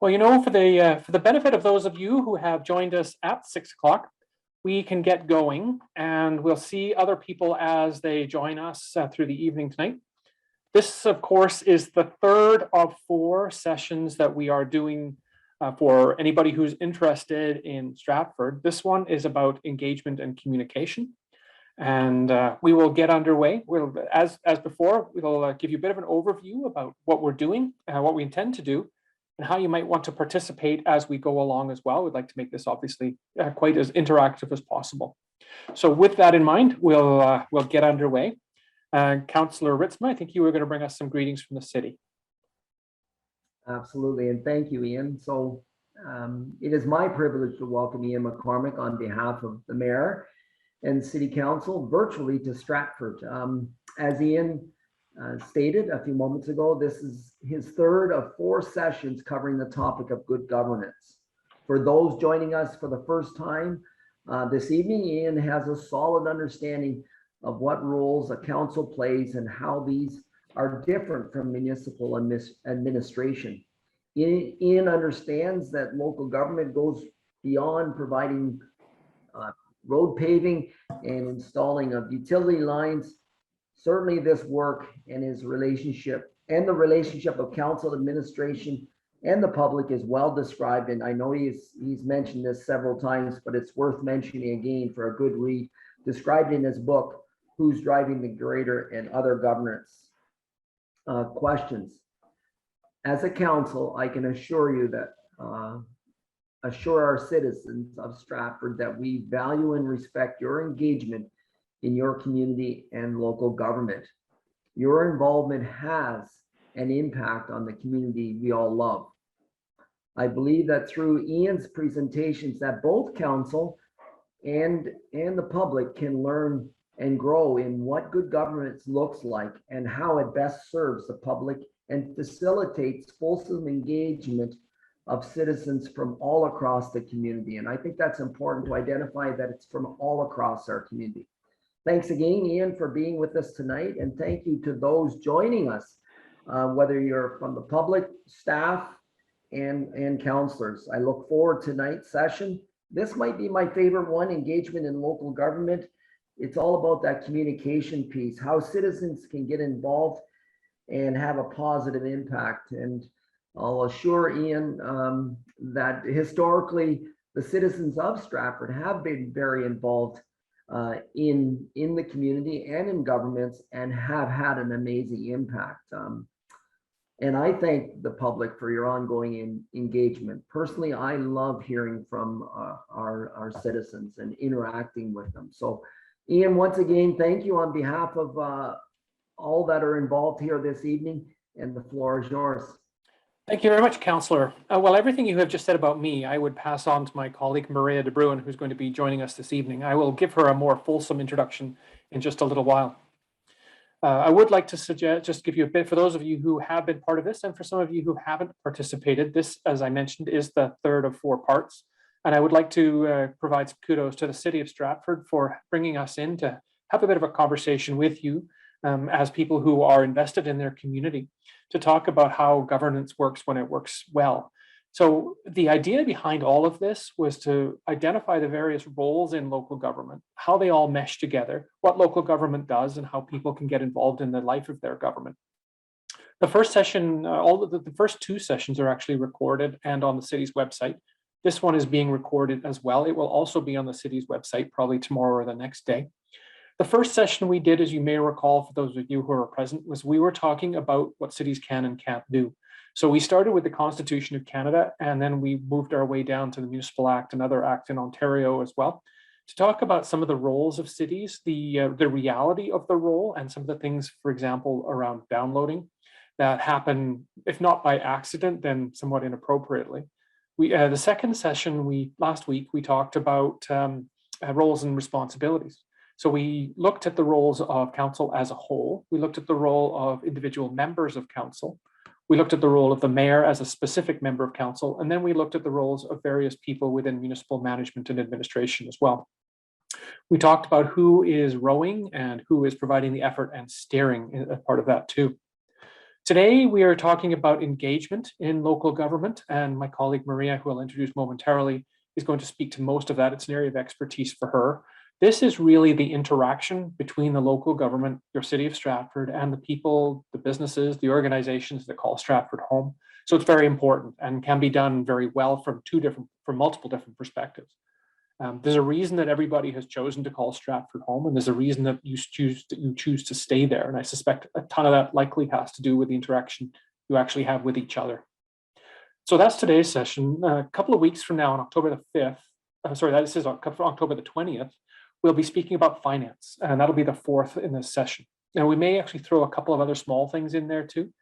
Well, for the benefit of those of you who have joined us at 6 o'clock, we can get going, and we'll see other people as they join us through the evening tonight. This, of course, is the third of 4 sessions that we are doing for anybody who's interested in Stratford. This one is about engagement and communication, and we will get underway. We'll, as before, we'll give you a bit of an overview about what we're doing, what we intend to do, and how you might want to participate as we go along as well. We'd like to make this obviously quite as interactive as possible. So with that in mind, we'll get underway. Councillor Ritzma, I think you were going to bring us some greetings from the city. Absolutely, and thank you, Ian. So it is my privilege to welcome Ian McCormack on behalf of the Mayor and City Council virtually to Stratford. As Ian stated a few moments ago, this is his third of 4 sessions covering the topic of good governance. For those joining us for the first time this evening, Ian has a solid understanding of what roles a council plays and how these are different from municipal administration. Ian understands that local government goes beyond providing road paving and installing of utility lines. Certainly this work and his relationship and the relationship of council, administration, and the public is well described. And I know he's mentioned this several times, but it's worth mentioning again for a good read, described in his book, Who's Driving the Greater and Other Governance Questions. As a council, I can assure you that, assure our citizens of Stratford that we value and respect your engagement in your community and local government. Your involvement has an impact on the community we all love. I believe that through Ian's presentations that both council and the public can learn and grow in what good governance looks like and how it best serves the public and facilitates fulsome engagement of citizens from all across the community. And I think that's important to identify that it's from all across our community. Thanks again, Ian, for being with us tonight. And thank you to those joining us, whether you're from the public, staff, and councillors. I look forward to tonight's session. This might be my favorite one, engagement in local government. It's all about that communication piece, how citizens can get involved and have a positive impact. And I'll assure Ian that historically the citizens of Stratford have been very involved in the community and in governments and have had an amazing impact. And I thank the public for your ongoing engagement. Personally, I love hearing from our citizens and interacting with them. So Ian, once again, thank you on behalf of all that are involved here this evening, and the floor is yours. Thank you very much, Councillor. Well, everything you have just said about me, I would pass on to my colleague, Maria de Bruyne, who's going to be joining us this evening. I will give her a more fulsome introduction in just a little while. I would like to suggest, just give you a bit, for those of you who have been part of this, and for some of you who haven't participated, this, as I mentioned, is the third of 4 parts. And I would like to provide some kudos to the City of Stratford for bringing us in to have a bit of a conversation with you as people who are invested in their community, to talk about how governance works when it works well. So the idea behind all of this was to identify the various roles in local government, how they all mesh together, what local government does, and how people can get involved in the life of their government. The first session, the first 2 sessions are actually recorded and on the city's website. This one is being recorded as well. It will also be on the city's website probably tomorrow or the next day. The first session we did, as you may recall, for those of you who are present, was we were talking about what cities can and can't do. So we started with the Constitution of Canada, and then we moved our way down to the Municipal Act, another act in Ontario as well, to talk about some of the roles of cities, the reality of the role, and some of the things, for example, around downloading that happen, if not by accident, then somewhat inappropriately. The second session last week, we talked about roles and responsibilities. So we looked at the roles of council as a whole. We looked at the role of individual members of council. We looked at the role of the mayor as a specific member of council. And then we looked at the roles of various people within municipal management and administration as well. We talked about who is rowing and who is providing the effort and steering as part of that too. Today, we are talking about engagement in local government, and my colleague Maria, who I'll introduce momentarily, is going to speak to most of that. It's an area of expertise for her. This is really the interaction between the local government, your city of Stratford, and the people, the businesses, the organizations that call Stratford home. So it's very important and can be done very well from multiple different perspectives. There's a reason that everybody has chosen to call Stratford home, and there's a reason that you choose to stay there. And I suspect a ton of that likely has to do with the interaction you actually have with each other. So that's today's session. A couple of weeks from now, on October the 5th, this is October the 20th, we'll be speaking about finance, and that'll be the fourth in this session. And we may actually throw a couple of other small things in there too.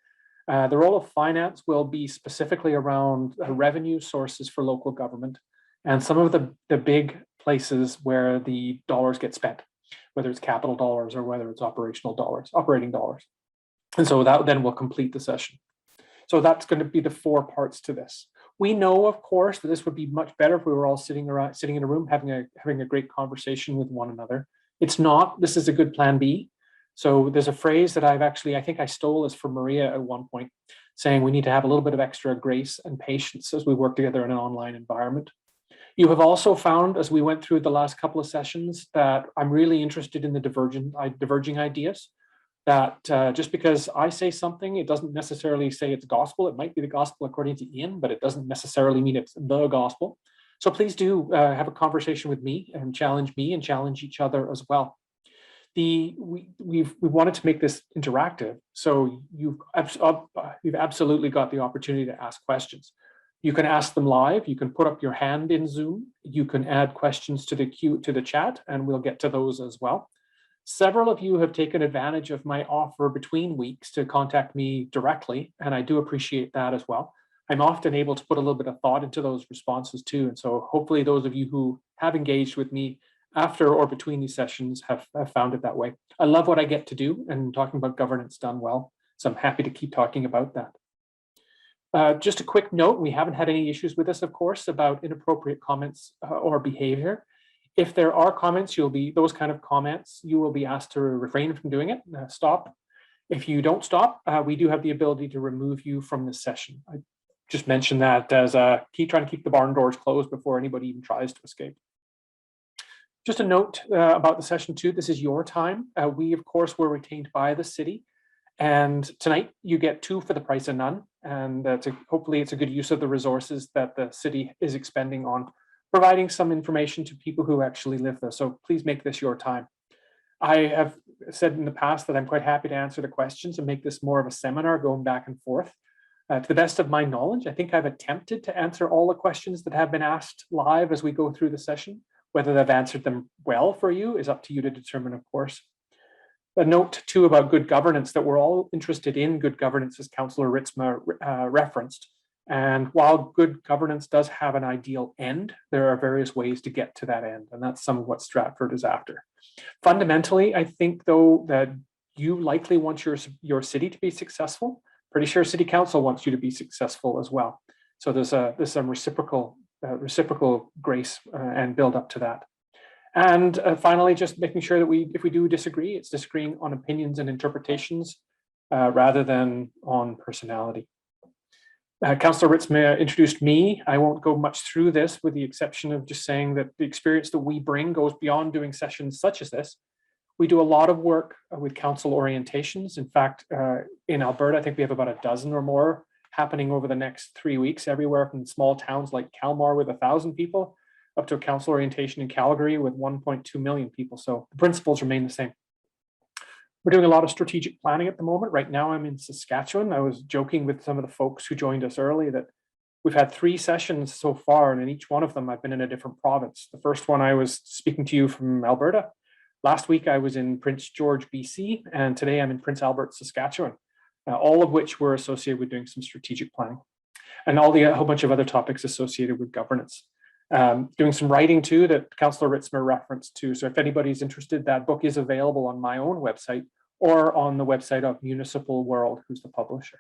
The role of finance will be specifically around revenue sources for local government and some of the big places where the dollars get spent, whether it's capital dollars or whether it's operating dollars. And so that then will complete the session. So that's going to be the four parts to this. We know, of course, that this would be much better if we were all sitting in a room having a great conversation with one another. It's not. This is a good plan B. So there's a phrase that I think I stole this from Maria at one point, saying we need to have a little bit of extra grace and patience as we work together in an online environment. You have also found, as we went through the last couple of sessions, that I'm really interested in the diverging ideas. That just because I say something, it doesn't necessarily say it's gospel. It might be the gospel according to Ian, but it doesn't necessarily mean it's the gospel. So please do have a conversation with me and challenge each other as well. We wanted to make this interactive, so you've absolutely got the opportunity to ask questions. You can ask them live. You can put up your hand in Zoom. You can add questions to the chat, and we'll get to those as well. Several of you have taken advantage of my offer between weeks to contact me directly, and I do appreciate that as well. I'm often able to put a little bit of thought into those responses too, and so hopefully those of you who have engaged with me after or between these sessions have found it that way. I love what I get to do, and talking about governance done well, so I'm happy to keep talking about that. Just a quick note, we haven't had any issues with this, of course, about inappropriate comments or behavior. If there are comments, those kind of comments, you will be asked to refrain from doing it, stop. If you don't stop, we do have the ability to remove you from this session. I just mentioned that as trying to keep the barn doors closed before anybody even tries to escape. Just a note about the session too, this is your time. We, of course, were retained by the city. And tonight you get 2 for the price of none. And hopefully it's a good use of the resources that the city is expending on providing some information to people who actually live there. So please make this your time. I have said in the past that I'm quite happy to answer the questions and make this more of a seminar going back and forth. To the best of my knowledge, I think I've attempted to answer all the questions that have been asked live as we go through the session. Whether they've answered them well for you is up to you to determine, of course. A note too about good governance, that we're all interested in good governance, as Councillor Ritzma referenced. And while good governance does have an ideal end, there are various ways to get to that end. And that's some of what Stratford is after. Fundamentally, I think, though, that you likely want your city to be successful. Pretty sure City Council wants you to be successful as well. So there's some reciprocal grace and build up to that. And finally, just making sure that if we do disagree, it's disagreeing on opinions and interpretations rather than on personality. Councillor Ritzma introduced me. I won't go much through this, with the exception of just saying that the experience that we bring goes beyond doing sessions such as this. We do a lot of work with council orientations. In fact, in Alberta, I think we have about a dozen or more happening over the next 3 weeks, everywhere from small towns like Calmar with 1,000 people up to a council orientation in Calgary with 1.2 million people. So the principles remain the same. We're doing a lot of strategic planning at the moment. Right now I'm in Saskatchewan. I was joking with some of the folks who joined us early that we've had 3 sessions so far, and in each one of them I've been in a different province. The first one I was speaking to you from Alberta. Last week I was in Prince George, BC, and today I'm in Prince Albert, Saskatchewan, all of which were associated with doing some strategic planning, and a whole bunch of other topics associated with governance. Doing some writing too that Councillor Ritzma referenced to. So if anybody's interested, that book is available on my own website or on the website of Municipal World, who's the publisher.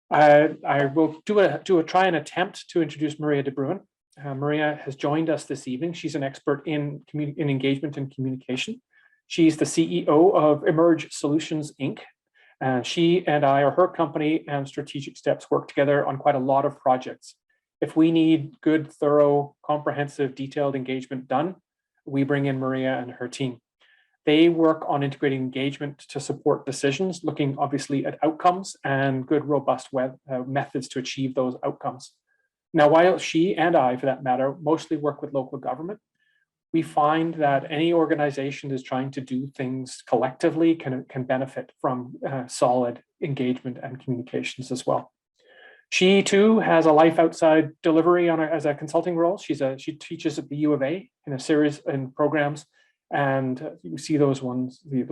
I will try and attempt to introduce Maria de Bruyne. Maria has joined us this evening. She's an expert in engagement and communication. She's the CEO of Emerge Solutions, Inc. And she and I, or her company and Strategic Steps, work together on quite a lot of projects. If we need good, thorough, comprehensive, detailed engagement done, we bring in Maria and her team. They work on integrating engagement to support decisions, looking obviously at outcomes and good, robust methods to achieve those outcomes. Now, while she and I, for that matter, mostly work with local government, we find that any organization that is trying to do things collectively can benefit from solid engagement and communications as well. She too has a life outside delivery as a consulting role. She teaches at the U of A in a series in programs, and you see those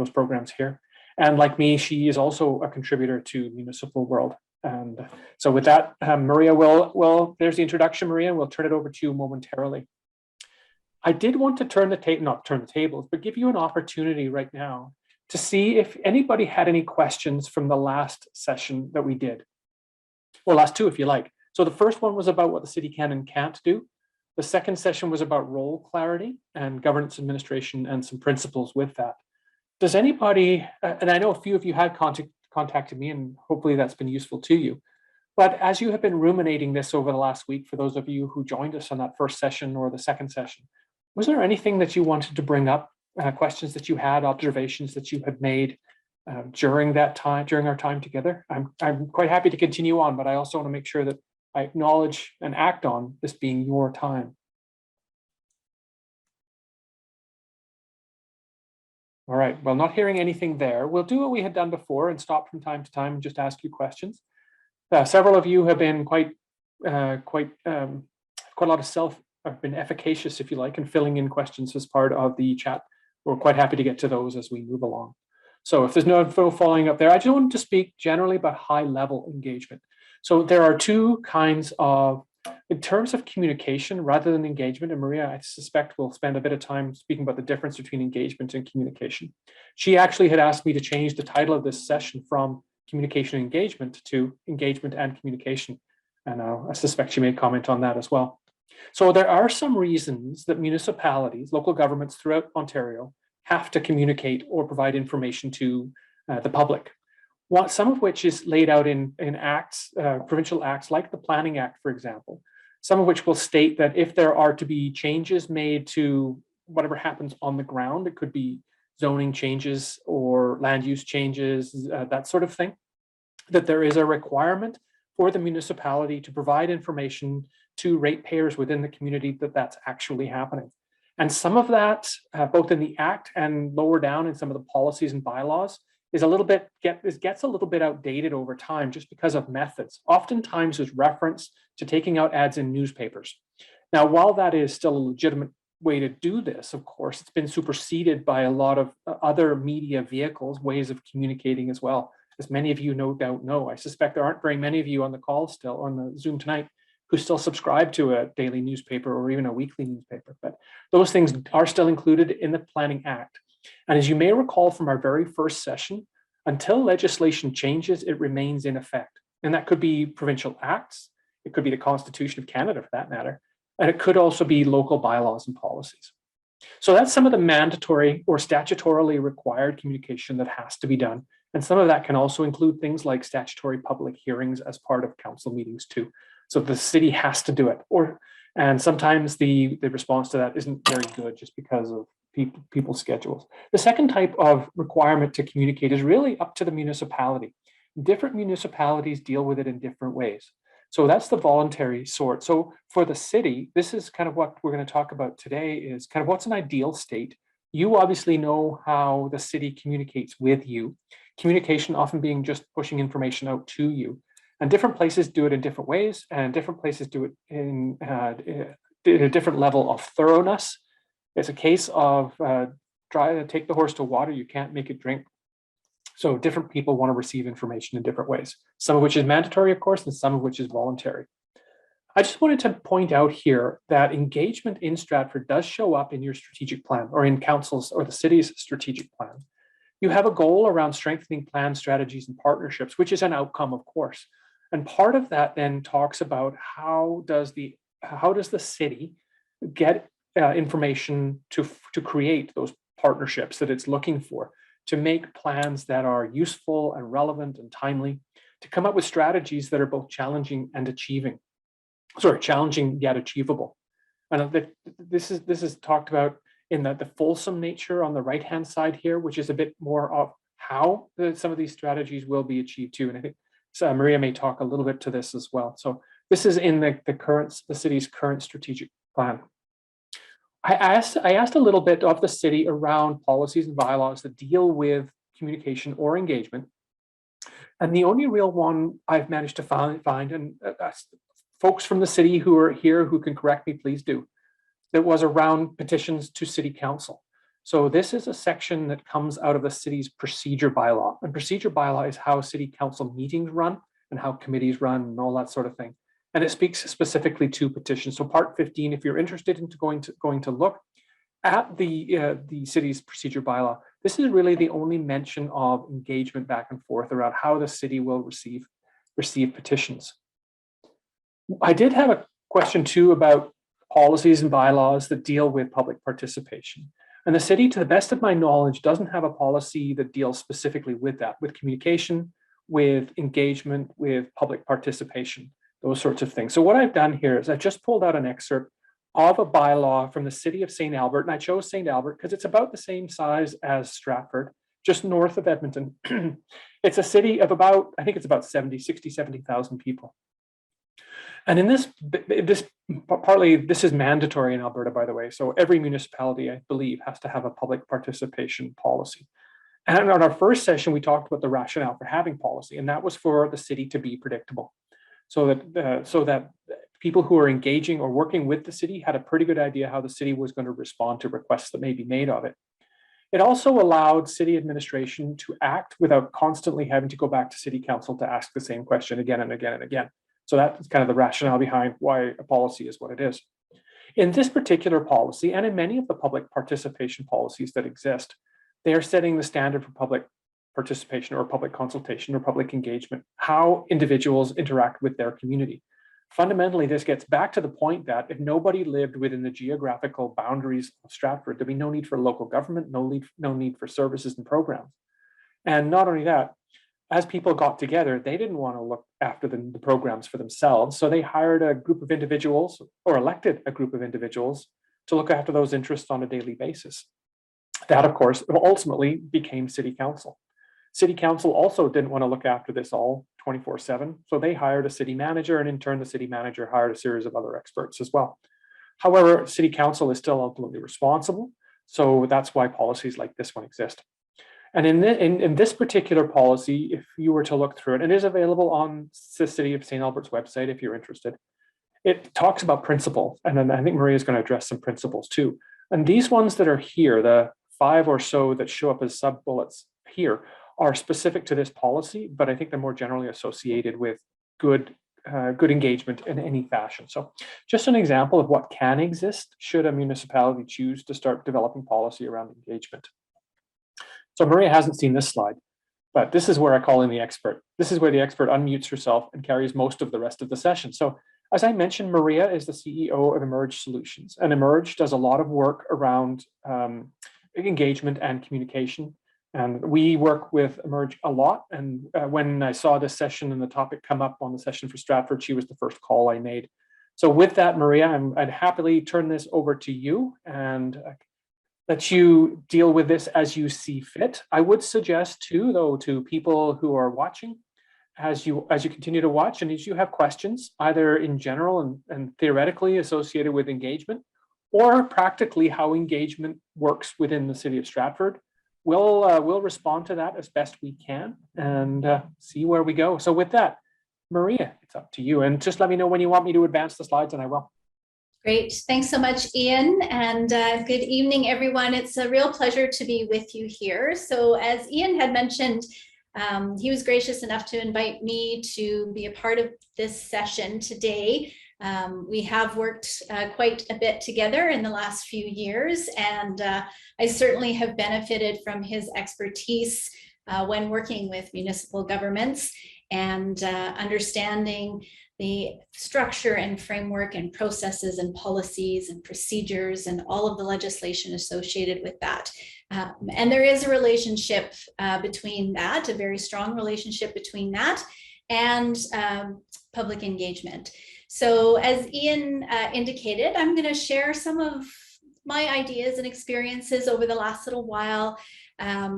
programs here. And like me, she is also a contributor to Municipal World. And so with that, Maria there's the introduction, Maria, and we'll turn it over to you momentarily. I did want to not turn the tables, but give you an opportunity right now to see if anybody had any questions from the last session that we did. Well, last two, if you like. So the first one was about what the city can and can't do. The second session was about role clarity and governance administration and some principles with that. Does anybody, and I know a few of you had contacted me, and hopefully that's been useful to you, but as you have been ruminating this over the last week, for those of you who joined us on that first session or the second session, was there anything that you wanted to bring up, questions that you had, observations that you had made during our time together? I'm quite happy to continue on, but I also want to make sure that I acknowledge and act on this being your time. All right, well, not hearing anything there, we'll do what we had done before and stop from time to time and just ask you questions. Several of you have been quite a lot of have been efficacious, if you like, in filling in questions as part of the chat. We're quite happy to get to those as we move along. So if there's no following up there, I just want to speak generally about high-level engagement. So there are two kinds of, in terms of communication rather than engagement, and Maria, I suspect, will spend a bit of time speaking about the difference between engagement and communication. She actually had asked me to change the title of this session from communication and engagement to engagement and communication. And I suspect she may comment on that as well. So there are some reasons that municipalities, local governments throughout Ontario, have to communicate or provide information to the public. Some of which is laid out in acts, provincial acts like the Planning Act, for example, some of which will state that if there are to be changes made to whatever happens on the ground, it could be zoning changes or land use changes, that sort of thing, that there is a requirement for the municipality to provide information to ratepayers within the community that that's actually happening. And some of that, both in the Act and lower down in some of the policies and bylaws, is gets a little bit outdated over time just because of methods. Oftentimes there's reference to taking out ads in newspapers. Now, while that is still a legitimate way to do this, of course, it's been superseded by a lot of other media vehicles, ways of communicating as well. As many of you no doubt know, I suspect there aren't very many of you on the call still, on the Zoom tonight, who still subscribe to a daily newspaper or even a weekly newspaper. But those things are still included in the Planning Act. And as you may recall from our very first session, until legislation changes, it remains in effect. And that could be provincial acts, it could be the Constitution of Canada for that matter, and it could also be local bylaws and policies. So that's some of the mandatory or statutorily required communication that has to be done. And some of that can also include things like statutory public hearings as part of council meetings too. So the city has to do it, and sometimes the response to that isn't very good just because of people's schedules. The second type of requirement to communicate is really up to the municipality. Different municipalities deal with it in different ways. So that's the voluntary sort. So for the city, this is kind of what we're going to talk about today, is kind of what's an ideal state. You obviously know how the city communicates with you. Communication often being just pushing information out to you. And different places do it in different ways, and different places do it in a different level of thoroughness. It's a case of try to take the horse to water, you can't make it drink. So different people want to receive information in different ways, some of which is mandatory, of course, and some of which is voluntary. I just wanted to point out here that engagement in Stratford does show up in your strategic plan, or in council's or the city's strategic plan. You have a goal around strengthening plan strategies and partnerships, which is an outcome, of course. And part of that then talks about how does the city get information to create those partnerships that it's looking for, to make plans that are useful and relevant and timely, to come up with strategies that are both challenging and challenging yet achievable. And this is talked about in the fulsome nature on the right-hand side here, which is a bit more of how some of these strategies will be achieved too. And I think Maria may talk a little bit to this as well. So this is in the city's current strategic plan. I asked a little bit of the city around policies and bylaws that deal with communication or engagement. And the only real one I've managed to find, and folks from the city who are here who can correct me, please do, that was around petitions to city council. So this is a section that comes out of the city's procedure bylaw. And procedure bylaw is how city council meetings run and how committees run and all that sort of thing. And it speaks specifically to petitions. So part 15, if you're interested in going to look at the city's procedure bylaw, this is really the only mention of engagement back and forth around how the city will receive petitions. I did have a question too about policies and bylaws that deal with public participation. And the city, to the best of my knowledge, doesn't have a policy that deals specifically with that, with communication, with engagement, with public participation, those sorts of things. So what I've done here is I've just pulled out an excerpt of a bylaw from the city of St. Albert. And I chose St. Albert because it's about the same size as Stratford, just north of Edmonton. It's a city of about, I think it's about 70,000 people. And in this is mandatory in Alberta, by the way. So every municipality, I believe, has to have a public participation policy. And on our first session, we talked about the rationale for having policy, and that was for the city to be predictable, so that people who are engaging or working with the city had a pretty good idea how the city was going to respond to requests that may be made of it. It also allowed city administration to act without constantly having to go back to city council to ask the same question again and again and again. So that's kind of the rationale behind why a policy is what it is. In this particular policy, and in many of the public participation policies that exist, they are setting the standard for public participation or public consultation or public engagement, how individuals interact with their community. Fundamentally, this gets back to the point that if nobody lived within the geographical boundaries of Stratford, there'd be no need for local government, no need for services and programs. And not only that, as people got together, they didn't want to look after the programs for themselves. So they hired a group of individuals or elected a group of individuals to look after those interests on a daily basis. That, of course, ultimately became city council. City council also didn't want to look after this all 24/7. So they hired a city manager, and in turn, the city manager hired a series of other experts as well. However, city council is still ultimately responsible. So that's why policies like this one exist. And in this particular policy, if you were to look through it, it is available on the City of St. Albert's website if you're interested. It talks about principles, and then I think Maria is going to address some principles too. And these ones that are here, the 5 or so that show up as sub-bullets here, are specific to this policy, but I think they're more generally associated with good engagement in any fashion. So just an example of what can exist should a municipality choose to start developing policy around engagement. So Maria hasn't seen this slide, but this is where I call in the expert. This is where the expert unmutes herself and carries most of the rest of the session. So as I mentioned, Maria is the CEO of Emerge Solutions, and Emerge does a lot of work around engagement and communication. And we work with Emerge a lot. And when I saw this session and the topic come up on the session for Stratford, she was the first call I made. So with that, Maria, I'd happily turn this over to you and let you deal with this as you see fit. I would suggest too, though, to people who are watching, as you continue to watch and as you have questions, either in general and theoretically associated with engagement, or practically how engagement works within the city of Stratford, we'll respond to that as best we can and see where we go. So with that, Maria, it's up to you. And just let me know when you want me to advance the slides and I will. Great. Thanks so much, Ian. And good evening, everyone. It's a real pleasure to be with you here. So as Ian had mentioned, he was gracious enough to invite me to be a part of this session today. We have worked quite a bit together in the last few years, and I certainly have benefited from his expertise when working with municipal governments and understanding the structure and framework and processes and policies and procedures and all of the legislation associated with that. And there is a relationship between that, a very strong relationship between that and public engagement. So as Ian indicated, I'm going to share some of my ideas and experiences over the last little while,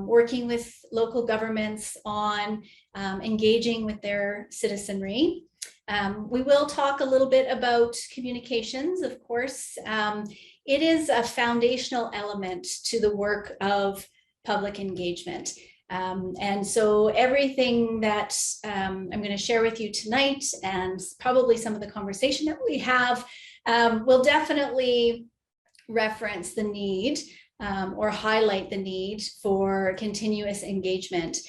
working with local governments on engaging with their citizenry. We will talk a little bit about communications, of course. It is a foundational element to the work of public engagement. And so everything that I'm going to share with you tonight, and probably some of the conversation that we have, will definitely reference the need or highlight the need for continuous engagement,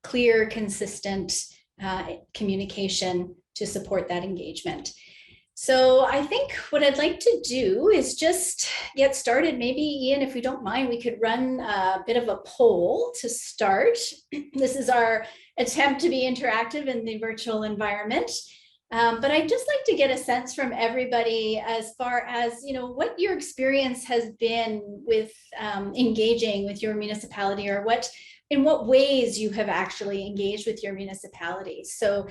clear, consistent communication to support that engagement. So I think what I'd like to do is just get started. Maybe, Ian, if we don't mind, we could run a bit of a poll to start. This is our attempt to be interactive in the virtual environment. But I'd just like to get a sense from everybody as far as, you know, what your experience has been with engaging with your municipality, or in what ways you have actually engaged with your municipality. So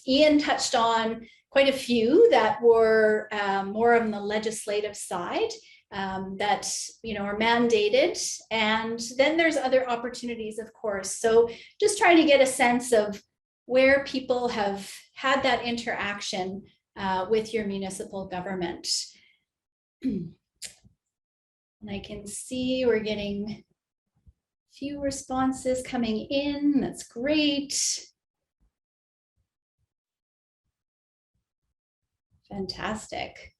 Ian touched on quite a few that were more on the legislative side that, you know, are mandated. And then there's other opportunities, of course. So just trying to get a sense of where people have had that interaction with your municipal government. And I can see we're getting a few responses coming in. That's great. Fantastic.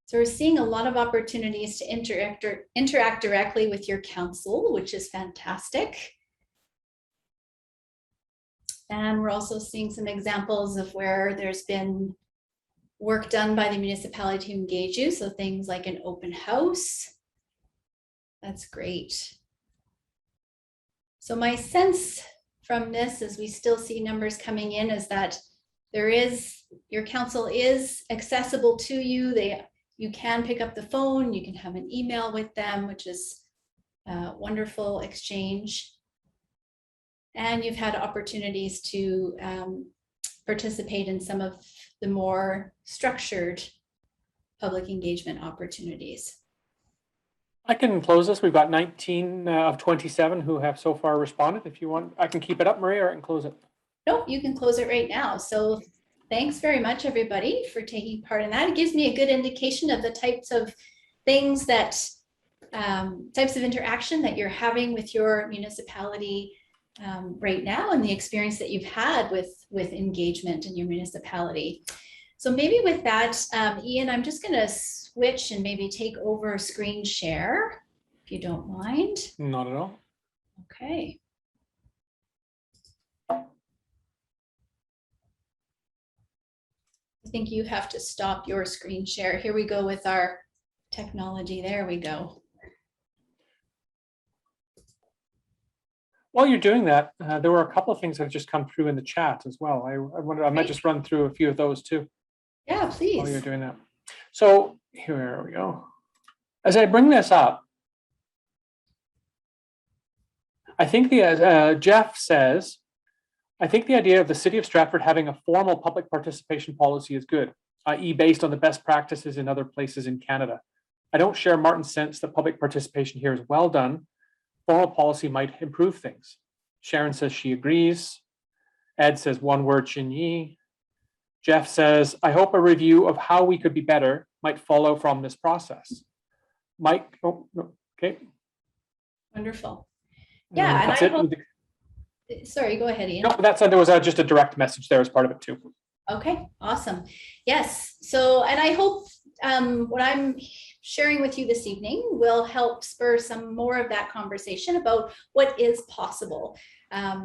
So we're seeing a lot of opportunities to interact directly with your council, which is fantastic. And we're also seeing some examples of where there's been work done by the municipality to engage you. So things like an open house. That's great. So my sense from this, as we still see numbers coming in, is that your council is accessible to you. You can pick up the phone, you can have an email with them, which is a wonderful exchange. And you've had opportunities to participate in some of the more structured public engagement opportunities. I can close this. We've got 19 of 27 who have so far responded. If you want, I can keep it up, Maria, or I can close it. Nope, you can close it right now. So thanks very much, everybody, for taking part in that. It gives me a good indication of the types of things that, types of interaction that you're having with your municipality right now, and the experience that you've had with engagement in your municipality. So maybe with that, Ian, I'm just going to switch and maybe take over screen share, if you don't mind. Not at all. Okay. I think you have to stop your screen share. Here we go with our technology. There we go. While you're doing that, there were a couple of things that have just come through in the chat as well. I might just run through a few of those too. Yeah, please. While you're doing that. So here we go. As I bring this up, I think Jeff says, I think the idea of the City of Stratford having a formal public participation policy is good, i.e. based on the best practices in other places in Canada. I don't share Martin's sense that public participation here is well done. Formal policy might improve things. Sharon says she agrees. Ed says one word, Chinyi. Jeff says, I hope a review of how we could be better might follow from this process. Mike, oh, okay. Wonderful. Yeah, and I hope, sorry, go ahead, Ian. No, there was just a direct message there as part of it too. Okay, awesome. Yes, so, and I hope what I'm sharing with you this evening will help spur some more of that conversation about what is possible.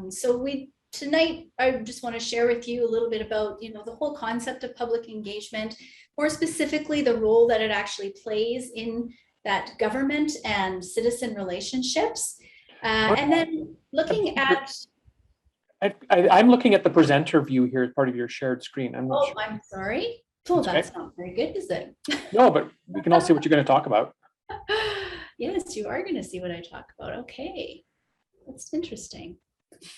So tonight, I just want to share with you a little bit about, you know, the whole concept of public engagement, more specifically the role that it actually plays in that government and citizen relationships. And then looking at... I'm looking at the presenter view here as part of your shared screen. I'm not Oh, sure. I'm sorry. Oh, That's that's not very good, is it? No, but we can all see what you're going to talk about. Yes, you are going to see what I talk about. Okay, that's interesting.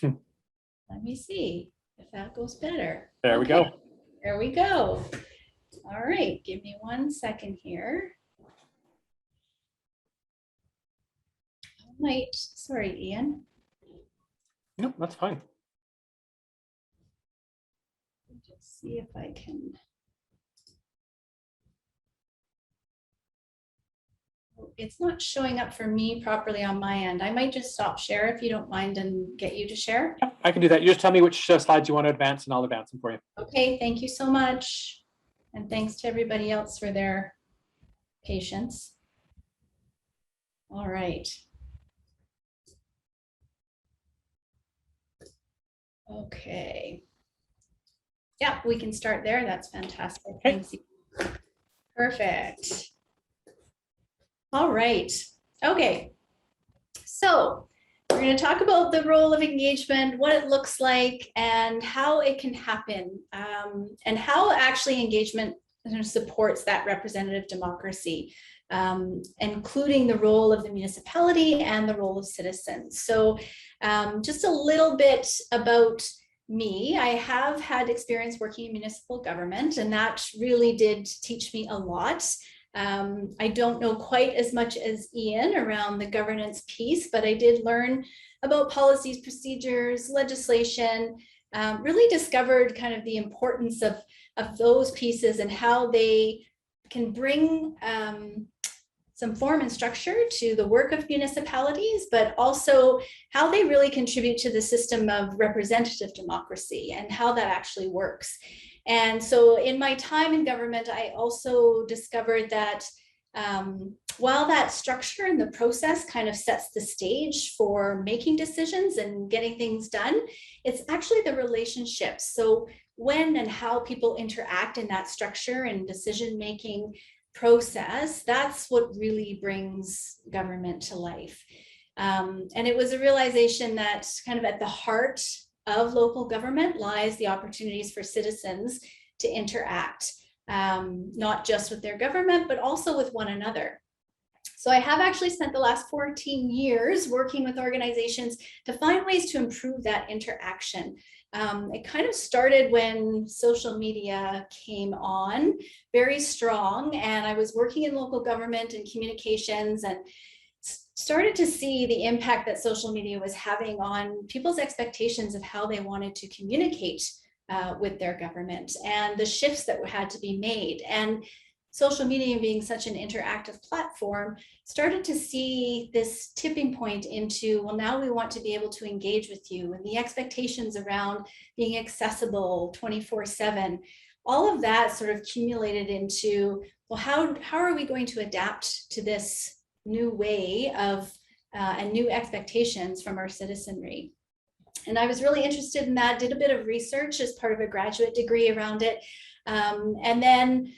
Let me see if that goes better. There we go. There we go. All right, give me 1 second here. Sorry, Ian. Nope, that's fine. Just see if I can. It's not showing up for me properly on my end. I might just stop share if you don't mind and get you to share. Yeah, I can do that. You just tell me which slides you want to advance and I'll advance them for you. Okay, thank you so much. And thanks to everybody else for their patience. All right. Okay. Yeah, we can start there. That's fantastic. Okay. Thanks. Perfect. All right. Okay. So we're going to talk about the role of engagement, what it looks like, and how it can happen, and how actually engagement supports that representative democracy, including the role of the municipality and the role of citizens. So just a little bit about me. I have had experience working in municipal government, and that really did teach me a lot. I don't know quite as much as Ian around the governance piece, but I did learn about policies, procedures, legislation, really discovered kind of the importance of those pieces and how they can bring some form and structure to the work of municipalities, but also how they really contribute to the system of representative democracy and how that actually works. And so in my time in government, I also discovered that while that structure and the process kind of sets the stage for making decisions and getting things done, it's actually the relationships. So when and how people interact in that structure and decision-making process, that's what really brings government to life. And it was a realization that kind of at the heart of local government lies the opportunities for citizens to interact, not just with their government, but also with one another. So I have actually spent the last 14 years working with organizations to find ways to improve that interaction. It kind of started when social media came on very strong, and I was working in local government and communications and started to see the impact that social media was having on people's expectations of how they wanted to communicate with their government and the shifts that had to be made. And social media being such an interactive platform, started to see this tipping point into, well, now we want to be able to engage with you, and the expectations around being accessible 24/7, all of that sort of accumulated into, well, how are we going to adapt to this new way of and new expectations from our citizenry? And I was really interested in that, did a bit of research as part of a graduate degree around it. And then,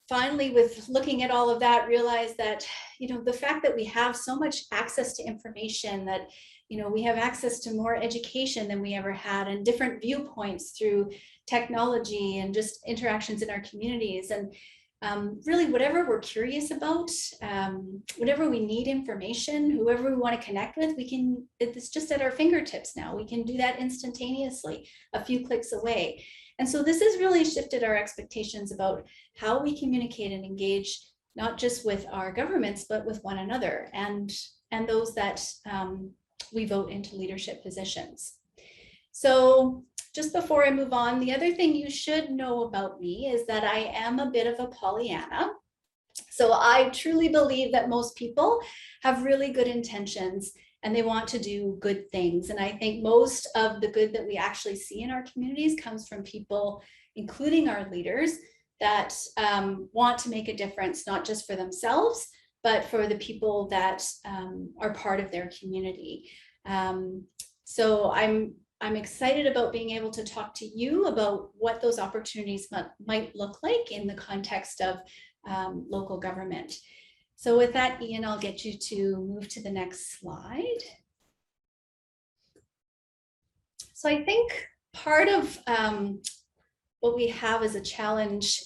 finally, with looking at all of that, realized that, the fact that we have so much access to information, that, we have access to more education than we ever had, and different viewpoints through technology and just interactions in our communities. And really, whatever we're curious about, whatever we need information, whoever we want to connect with, it's just at our fingertips now. We can do that instantaneously, a few clicks away. And so this has really shifted our expectations about how we communicate and engage, not just with our governments, but with one another and those that we vote into leadership positions. So just before I move on, the other thing you should know about me is that I am a bit of a Pollyanna. So I truly believe that most people have really good intentions and they want to do good things. And I think most of the good that we actually see in our communities comes from people, including our leaders, that want to make a difference, not just for themselves, but for the people that are part of their community. So I'm excited about being able to talk to you about what those opportunities might look like in the context of local government. So with that, Ian, I'll get you to move to the next slide. So I think part of what we have as a challenge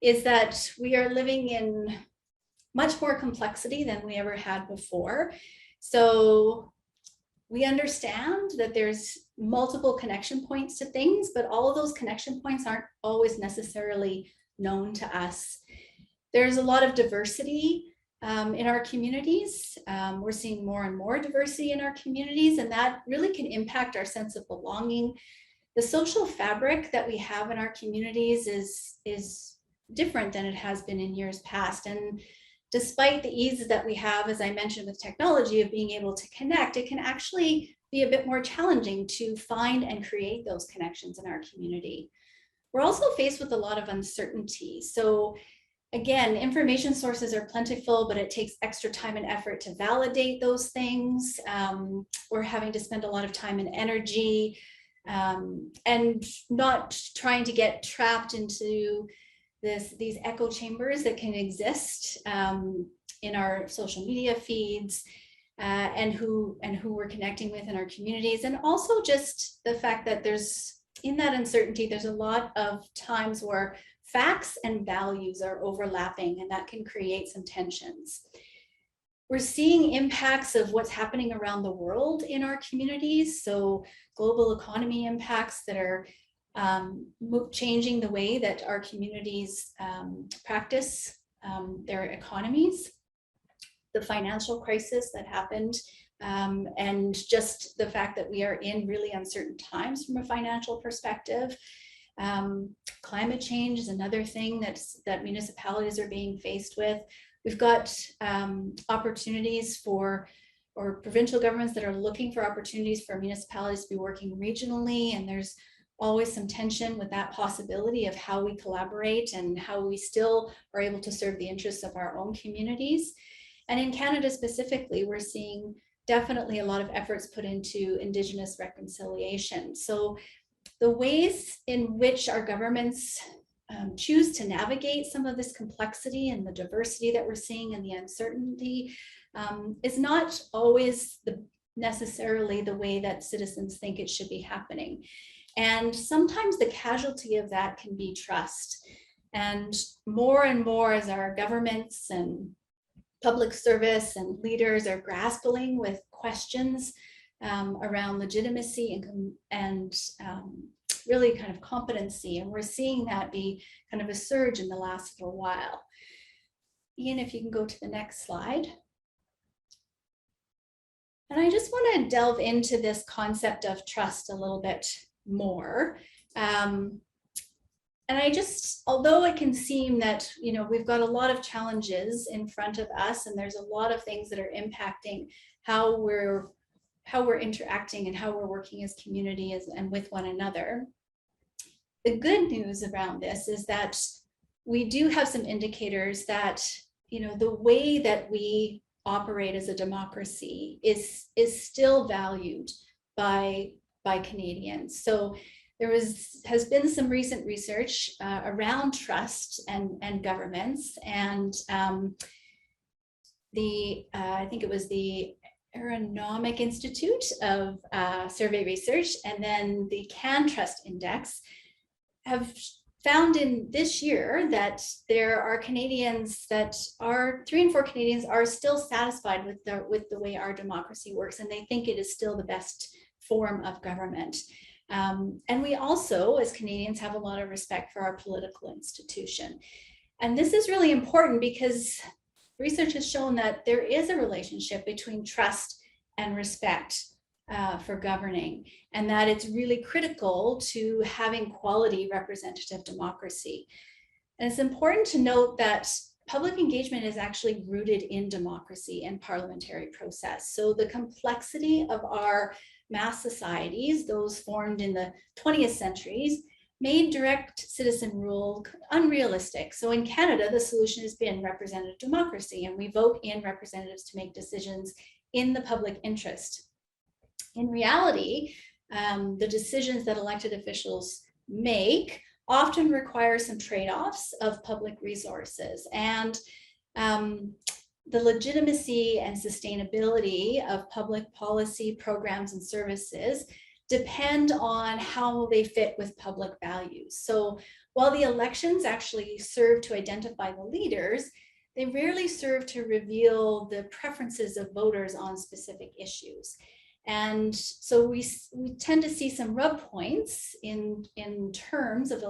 is that we are living in much more complexity than we ever had before. So we understand that there's multiple connection points to things, but all of those connection points aren't always necessarily known to us. There's a lot of diversity in our communities. We're seeing more and more diversity in our communities, and that really can impact our sense of belonging. The social fabric that we have in our communities is different than it has been in years past. And despite the ease that we have, as I mentioned, with technology of being able to connect, it can actually be a bit more challenging to find and create those connections in our community. We're also faced with a lot of uncertainty. So again, information sources are plentiful, but it takes extra time and effort to validate those things. We're having to spend a lot of time and energy and not trying to get trapped into these echo chambers that can exist in our social media feeds and who we're connecting with in our communities. And also just the fact that in that uncertainty, there's a lot of times where facts and values are overlapping, and that can create some tensions. We're seeing impacts of what's happening around the world in our communities. So global economy impacts that are changing the way that our communities practice their economies, the financial crisis that happened, and just the fact that we are in really uncertain times from a financial perspective. Climate change is another thing that municipalities are being faced with. We've got opportunities or provincial governments that are looking for opportunities for municipalities to be working regionally, and there's always some tension with that possibility of how we collaborate and how we still are able to serve the interests of our own communities. And in Canada specifically, we're seeing definitely a lot of efforts put into Indigenous reconciliation. So the ways in which our governments choose to navigate some of this complexity and the diversity that we're seeing and the uncertainty is not always necessarily the way that citizens think it should be happening. And sometimes the casualty of that can be trust. And more as our governments and public service and leaders are grappling with questions around legitimacy and really kind of competency. And we're seeing that be kind of a surge in the last little while. Ian, if you can go to the next slide. And I just want to delve into this concept of trust a little bit more. And although it can seem that, we've got a lot of challenges in front of us, and there's a lot of things that are impacting how we're interacting and how we're working as communities and with one another. The good news around this is that we do have some indicators that, the way that we operate as a democracy is still valued by Canadians. So there has been some recent research around trust and governments, and I think it was the Aeronomic Institute of Survey Research and then the CanTrust Index have found in this year that there are Canadians that are 3 in 4 Canadians are still satisfied with the way our democracy works, and they think it is still the best form of government. And we also, as Canadians, have a lot of respect for our political institution. And this is really important because research has shown that there is a relationship between trust and respect for governing, and that it's really critical to having quality representative democracy. And it's important to note that public engagement is actually rooted in democracy and parliamentary process. So the complexity of our mass societies, those formed in the 20th centuries, made direct citizen rule unrealistic. So in Canada, the solution has been representative democracy, and we vote in representatives to make decisions in the public interest. In reality, the decisions that elected officials make often require some trade-offs of public resources, and the legitimacy and sustainability of public policy programs and services depend on how they fit with public values. So while the elections actually serve to identify the leaders, they rarely serve to reveal the preferences of voters on specific issues. And so we tend to see some rub points in terms of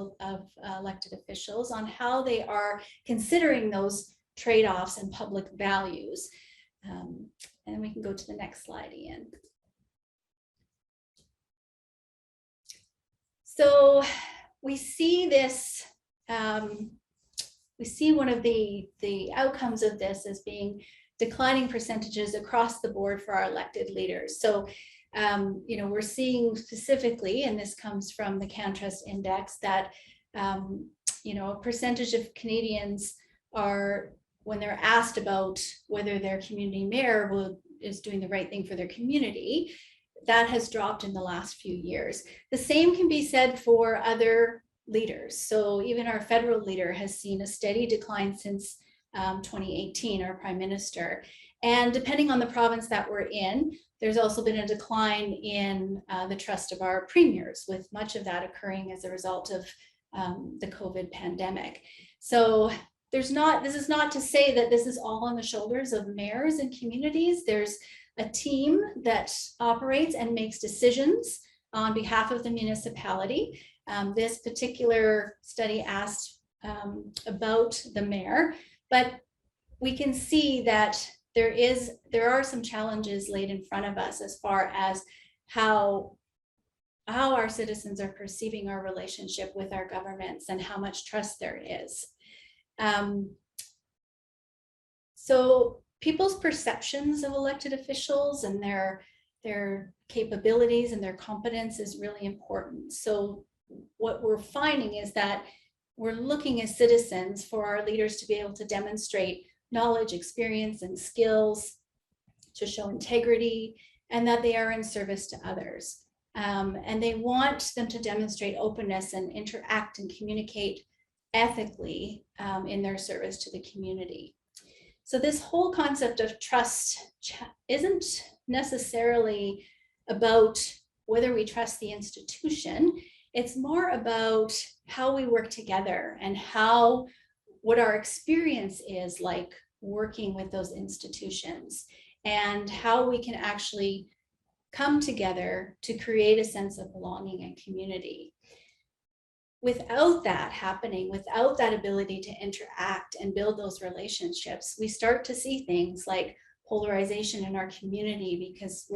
elected officials on how they are considering those trade-offs and public values. And we can go to the next slide, Ian. So we see this, we see one of the outcomes of this as being declining percentages across the board for our elected leaders. So, you know, we're seeing specifically, and this comes from the CanTrust Index, that, you know, a percentage of Canadians are, when they're asked about whether their community mayor is doing the right thing for their community, that has dropped in the last few years. The same can be said for other leaders. So even our federal leader has seen a steady decline since 2018, our prime minister. And depending on the province that we're in, there's also been a decline in the trust of our premiers, with much of that occurring as a result of the COVID pandemic. So this is not to say that this is all on the shoulders of mayors and communities. There's a team that operates and makes decisions on behalf of the municipality. This particular study asked about the mayor, but we can see that there are some challenges laid in front of us as far as how our citizens are perceiving our relationship with our governments and how much trust there is. So people's perceptions of elected officials and their capabilities and their competence is really important. So what we're finding is that we're looking as citizens for our leaders to be able to demonstrate knowledge, experience, and skills, to show integrity, and that they are in service to others. And they want them to demonstrate openness and interact and communicate ethically in their service to the community. So this whole concept of trust isn't necessarily about whether we trust the institution. It's more about how we work together and what our experience is like working with those institutions, and how we can actually come together to create a sense of belonging and community. Without that happening, without that ability to interact and build those relationships, we start to see things like polarization in our community, because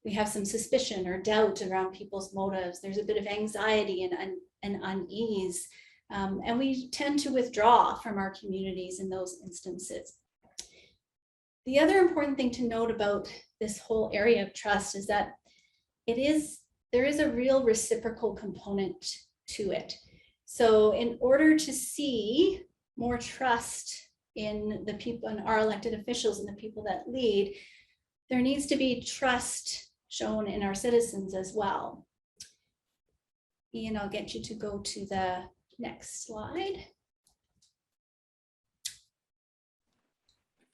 we have some suspicion or doubt around people's motives. There's a bit of anxiety and unease, and we tend to withdraw from our communities in those instances. The other important thing to note about this whole area of trust is that there is a real reciprocal component to it. So in order to see more trust in the people and our elected officials and the people that lead, there needs to be trust shown in our citizens as well. Ian, I'll get you to go to the next slide.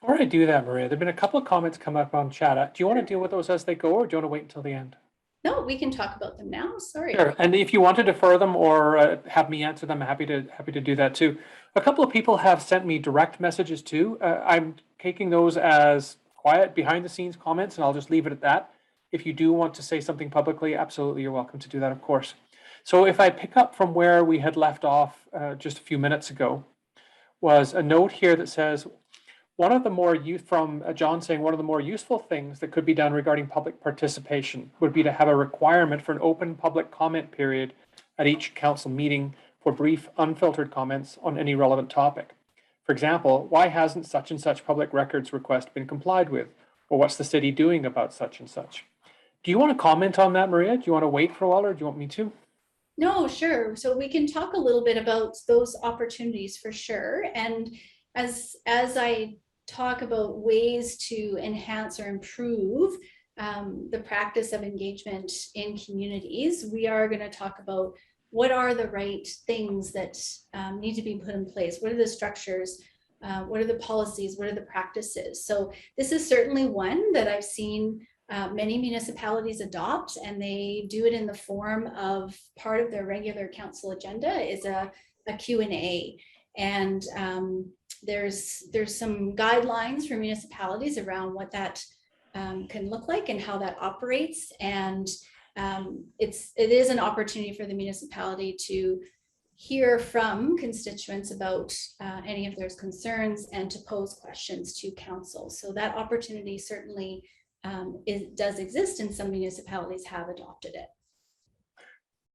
Before I do that, Maria, there've been a couple of comments come up on chat. Do you want to deal with those as they go, or do you want to wait until the end? No, we can talk about them now. Sorry. Sure. And if you want to defer them or have me answer them, I'm happy to do that too. A couple of people have sent me direct messages too. I'm taking those as quiet behind the scenes comments, and I'll just leave it at that. If you do want to say something publicly, absolutely, you're welcome to do that, of course. So if I pick up from where we had left off just a few minutes ago, was a note here that says, from John saying, one of the more useful things that could be done regarding public participation would be to have a requirement for an open public comment period at each council meeting for brief, unfiltered comments on any relevant topic. For example, why hasn't such and such public records request been complied with? Or what's the city doing about such and such? Do you want to comment on that, Maria? Do you want to wait for a while, or do you want me to? No, sure. So we can talk a little bit about those opportunities for sure. And as I talk about ways to enhance or improve the practice of engagement in communities, we are going to talk about what are the right things that need to be put in place. What are the structures? What are the policies? What are the practices? So this is certainly one that I've seen many municipalities adopt, and they do it in the form of part of their regular council agenda is a Q&A. And there's some guidelines for municipalities around what that can look like and how that operates. And it is an opportunity for the municipality to hear from constituents about any of their concerns and to pose questions to council. So that opportunity certainly does exist, and some municipalities have adopted it.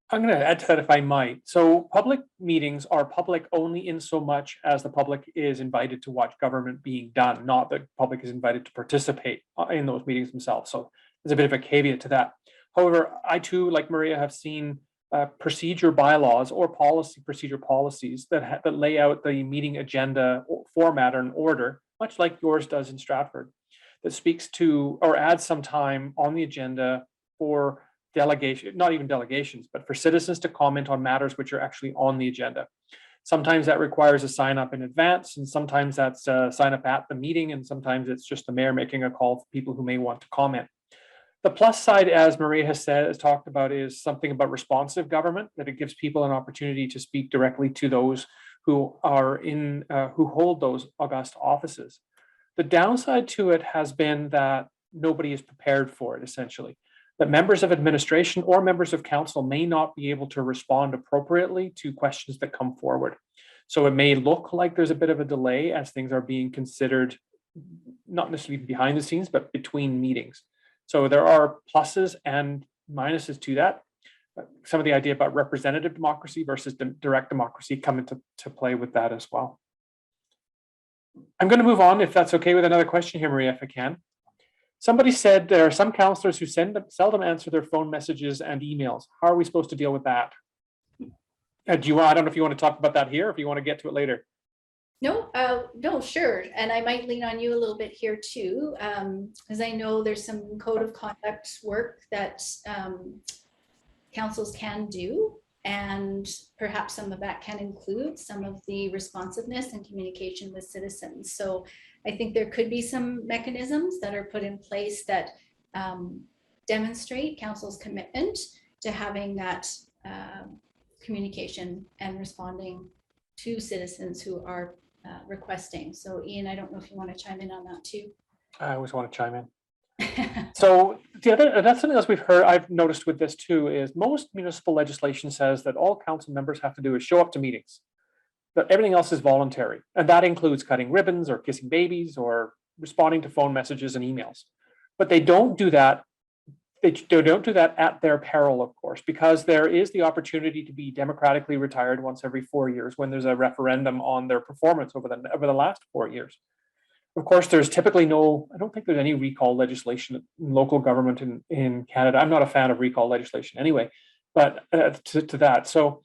I'm going to add to that if I might. So public meetings are public only in so much as the public is invited to watch government being done, not that the public is invited to participate in those meetings themselves. So there's a bit of a caveat to that. However, I too, like Maria, have seen procedure bylaws or procedure policies that lay out the meeting agenda format and order, much like yours does in Stratford, that speaks to or adds some time on the agenda for delegation, not even delegations, but for citizens to comment on matters which are actually on the agenda. Sometimes that requires a sign up in advance, and sometimes that's a sign up at the meeting, and sometimes it's just the mayor making a call for people who may want to comment. The plus side, as Maria has talked about, is something about responsive government, that it gives people an opportunity to speak directly to those who are who hold those august offices. The downside to it has been that nobody is prepared for it, essentially. That members of administration or members of council may not be able to respond appropriately to questions that come forward. So it may look like there's a bit of a delay as things are being considered, not necessarily behind the scenes, but between meetings. So there are pluses and minuses to that. Some of the idea about representative democracy versus direct democracy come into play with that as well. I'm going to move on, if that's okay, with another question here, Maria, if I can. Somebody said there are some councillors who seldom answer their phone messages and emails. How are we supposed to deal with that? I don't know if you want to talk about that here, or if you want to get to it later. No, sure. And I might lean on you a little bit here too, because I know there's some code of conduct work that councils can do, and perhaps some of that can include some of the responsiveness and communication with citizens. So I think there could be some mechanisms that are put in place that demonstrate council's commitment to having that communication and responding to citizens who are requesting. So Ian, I don't know if you want to chime in on that too. I always want to chime in. So that's something else I've noticed with this too, is most municipal legislation says that all council members have to do is show up to meetings, that everything else is voluntary. And that includes cutting ribbons or kissing babies or responding to phone messages and emails. But they don't do that. They don't do that at their peril, of course, because there is the opportunity to be democratically retired once every 4 years when there's a referendum on their performance over the last 4 years. Of course, there's typically I don't think there's any recall legislation in local government in Canada. I'm not a fan of recall legislation anyway, but to that. So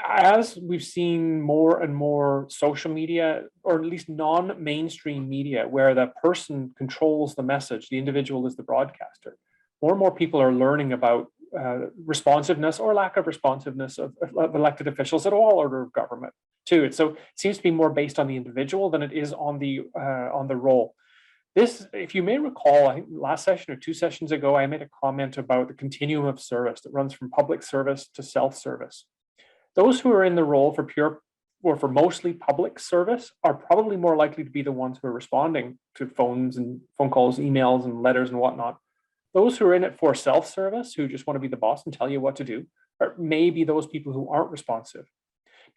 as we've seen more and more social media, or at least non-mainstream media, where the person controls the message, the individual is the broadcaster, more and more people are learning about responsiveness or lack of responsiveness of elected officials at all order of government too. So it seems to be more based on the individual than it is on the role. This, if you may recall, I think last session or 2 sessions ago, I made a comment about the continuum of service that runs from public service to self-service. Those who are in the role for pure or for mostly public service are probably more likely to be the ones who are responding to phone calls, emails, and letters and whatnot. Those who are in it for self-service, who just want to be the boss and tell you what to do, are maybe those people who aren't responsive.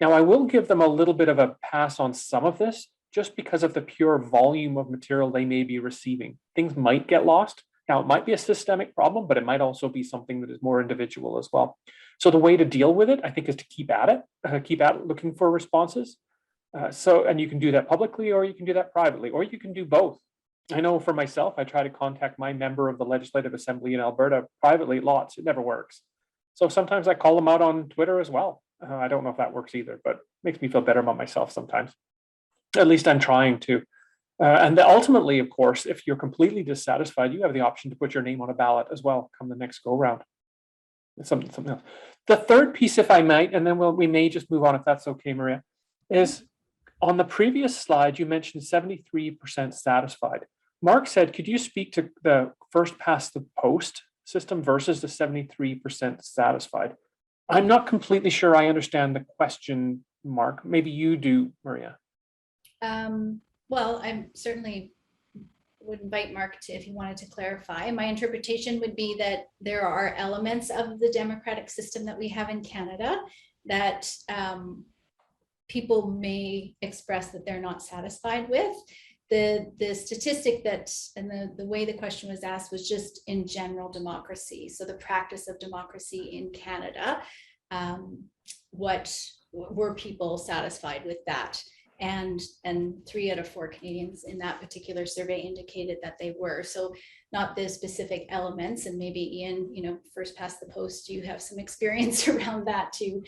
Now, I will give them a little bit of a pass on some of this, just because of the pure volume of material they may be receiving. Things might get lost. Now, it might be a systemic problem, but it might also be something that is more individual as well. So the way to deal with it, I think, is to keep at it looking for responses. And you can do that publicly, or you can do that privately, or you can do both. I know for myself, I try to contact my member of the Legislative Assembly in Alberta privately lots. It never works. So sometimes I call them out on Twitter as well. I don't know if that works either, but it makes me feel better about myself sometimes. At least I'm trying to. And ultimately, of course, if you're completely dissatisfied, you have the option to put your name on a ballot as well come the next go round. Something else. The third piece, if I might, and then we may just move on if that's okay, Maria, is on the previous slide, you mentioned 73% satisfied. Mark said, could you speak to the first past the post system versus the 73% satisfied? I'm not completely sure I understand the question, Mark. Maybe you do, Maria. Well, I certainly would invite Mark to, if he wanted to clarify. My interpretation would be that there are elements of the democratic system that we have in Canada that people may express that they're not satisfied with. The statistic that, and the way the question was asked was just in general democracy. So the practice of democracy in Canada, what were people satisfied with that? And 3 out of 4 Canadians in that particular survey indicated that they were. So not the specific elements, and maybe Ian, first past the post, you have some experience around that too.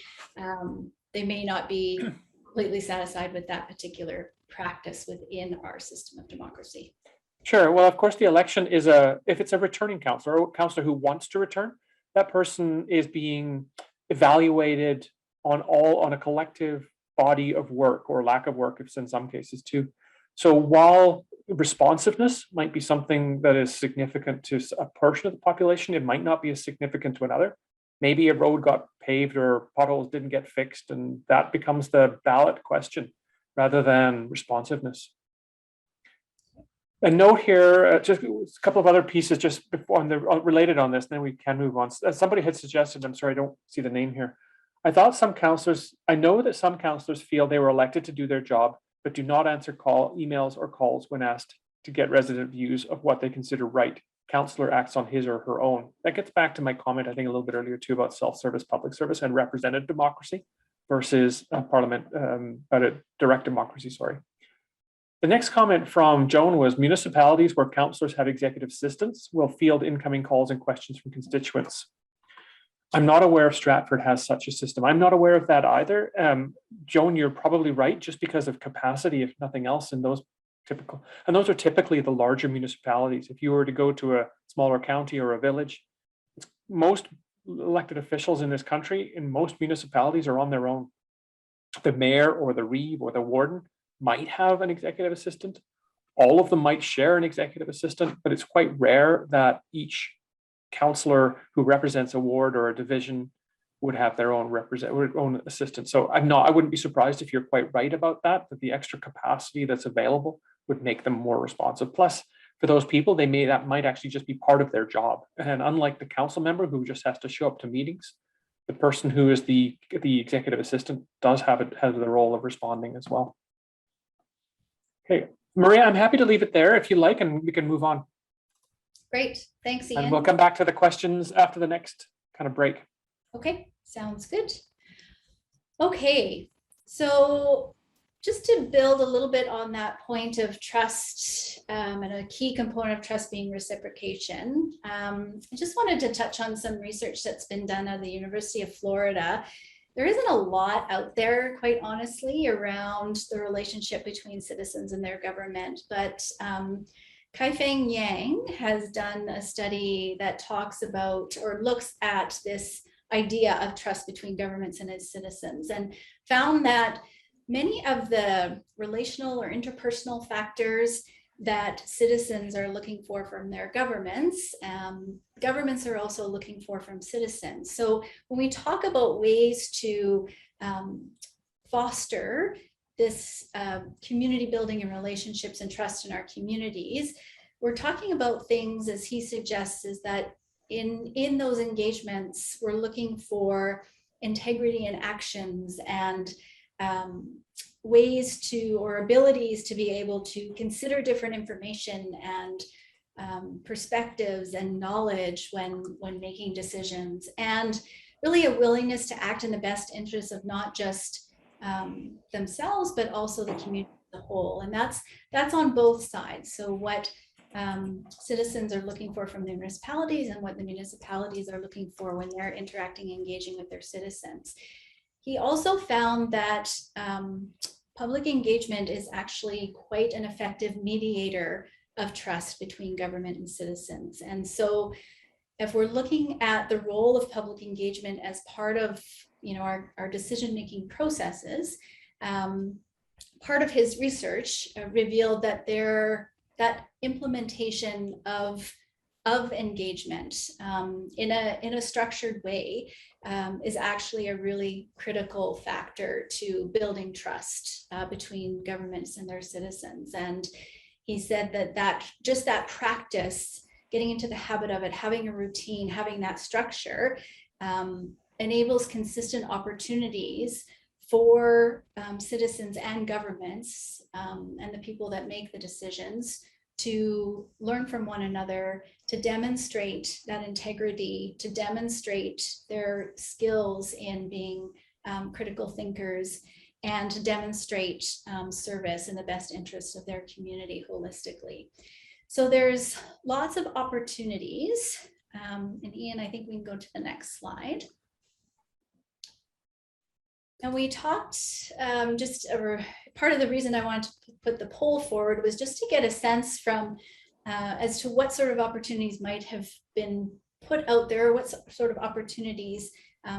They may not be completely satisfied with that particular practice within our system of democracy. Sure. Well, of course, the election is if it's a returning councillor or councillor who wants to return, that person is being evaluated on a collective body of work or lack of work, if it's in some cases too. So while responsiveness might be something that is significant to a portion of the population, it might not be as significant to another. Maybe a road got paved or potholes didn't get fixed, and that becomes the ballot question rather than responsiveness. A note here, just a couple of other pieces just before related on this, then we can move on. Somebody had suggested, I'm sorry, I don't see the name here. I know that some councillors feel they were elected to do their job, but do not answer emails or calls when asked to get resident views of what they consider right. Councillor acts on his or her own. That gets back to my comment, I think a little bit earlier too, about self-service public service and representative democracy versus direct democracy, sorry. The next comment from Joan was municipalities where councillors have executive assistants will field incoming calls and questions from constituents. I'm not aware if Stratford has such a system. I'm not aware of that either. Joan, you're probably right, just because of capacity, if nothing else, in those those are typically the larger municipalities. If you were to go to a smaller county or a village, most elected officials in this country, in most municipalities, are on their own. The mayor or the reeve or the warden might have an executive assistant. All of them might share an executive assistant, but it's quite rare that each councillor who represents a ward or a division would have their own assistant. So I wouldn't be surprised if you're quite right about that the extra capacity that's available would make them more responsive. Plus, for those people, that might actually just be part of their job. And unlike the council member who just has to show up to meetings, the person who is the executive assistant has the role of responding as well. Okay, Maria, I'm happy to leave it there if you like, and we can move on. Great, thanks, Ian. And we'll come back to the questions after the next kind of break. Okay, sounds good. Okay, so just to build a little bit on that point of trust, and a key component of trust being reciprocation, I just wanted to touch on some research that's been done at the University of Florida. There isn't a lot out there, quite honestly, around the relationship between citizens and their government, but Kai-Feng Yang has done a study that talks about or looks at this idea of trust between governments and its citizens, and found that many of the relational or interpersonal factors that citizens are looking for from their governments, governments are also looking for from citizens. So when we talk about ways to foster this community building and relationships and trust in our communities, we're talking about things, as he suggests, is that in those engagements, we're looking for integrity in actions and ways to, or abilities to be able to consider different information and perspectives and knowledge when making decisions, and really a willingness to act in the best interest of not just themselves, but also the community as a whole. And that's on both sides. So what citizens are looking for from the municipalities and what the municipalities are looking for when they're interacting, engaging with their citizens. He also found that public engagement is actually quite an effective mediator of trust between government and citizens. And so if we're looking at the role of public engagement as part of our decision-making processes, part of his research revealed that there that implementation of engagement in a structured way is actually a really critical factor to building trust between governments and their citizens. And he said that just that practice, getting into the habit of it, having a routine, having that structure, enables consistent opportunities for citizens and governments and the people that make the decisions to learn from one another, to demonstrate that integrity, to demonstrate their skills in being critical thinkers, and to demonstrate service in the best interest of their community holistically. So there's lots of opportunities. And Ian, I think we can go to the next slide. And we talked part of the reason I wanted to put the poll forward was just to get a sense from as to what sort of opportunities might have been put out there, what sort of opportunities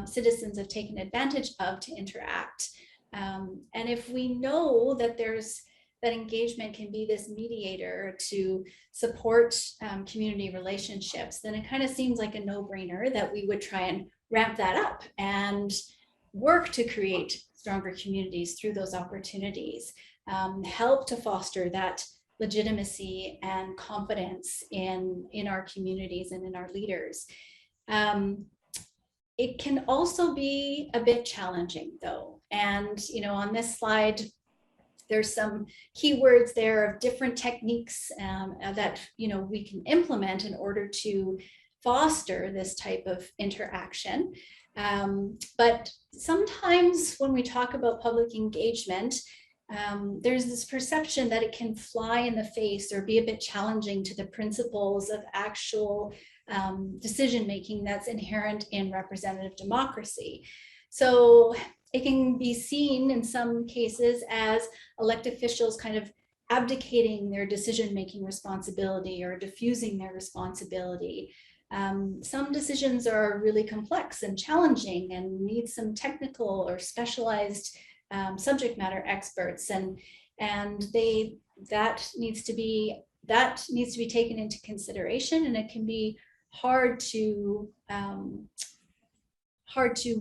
citizens have taken advantage of to interact. And if we know that that engagement can be this mediator to support community relationships, then it kind of seems like a no-brainer that we would try and ramp that up and work to create stronger communities through those opportunities, help to foster that legitimacy and confidence in our communities and in our leaders. It can also be a bit challenging though. And, on this slide, there's some keywords there of different techniques that, we can implement in order to foster this type of interaction. But sometimes when we talk about public engagement, there's this perception that it can fly in the face or be a bit challenging to the principles of actual decision-making that's inherent in representative democracy. So it can be seen in some cases as elected officials kind of abdicating their decision-making responsibility or diffusing their responsibility. Some decisions are really complex and challenging and need some technical or specialized subject matter experts, and that needs to be taken into consideration, and it can be hard to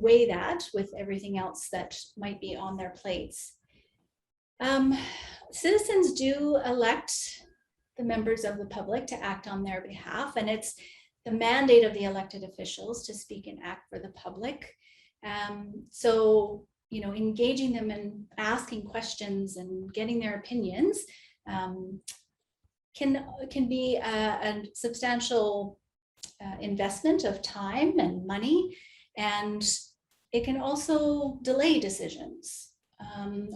weigh that with everything else that might be on their plates. Citizens do elect the members of the public to act on their behalf, and it's the mandate of the elected officials to speak and act for the public. So, engaging them and asking questions and getting their opinions can be a substantial investment of time and money, and it can also delay decisions,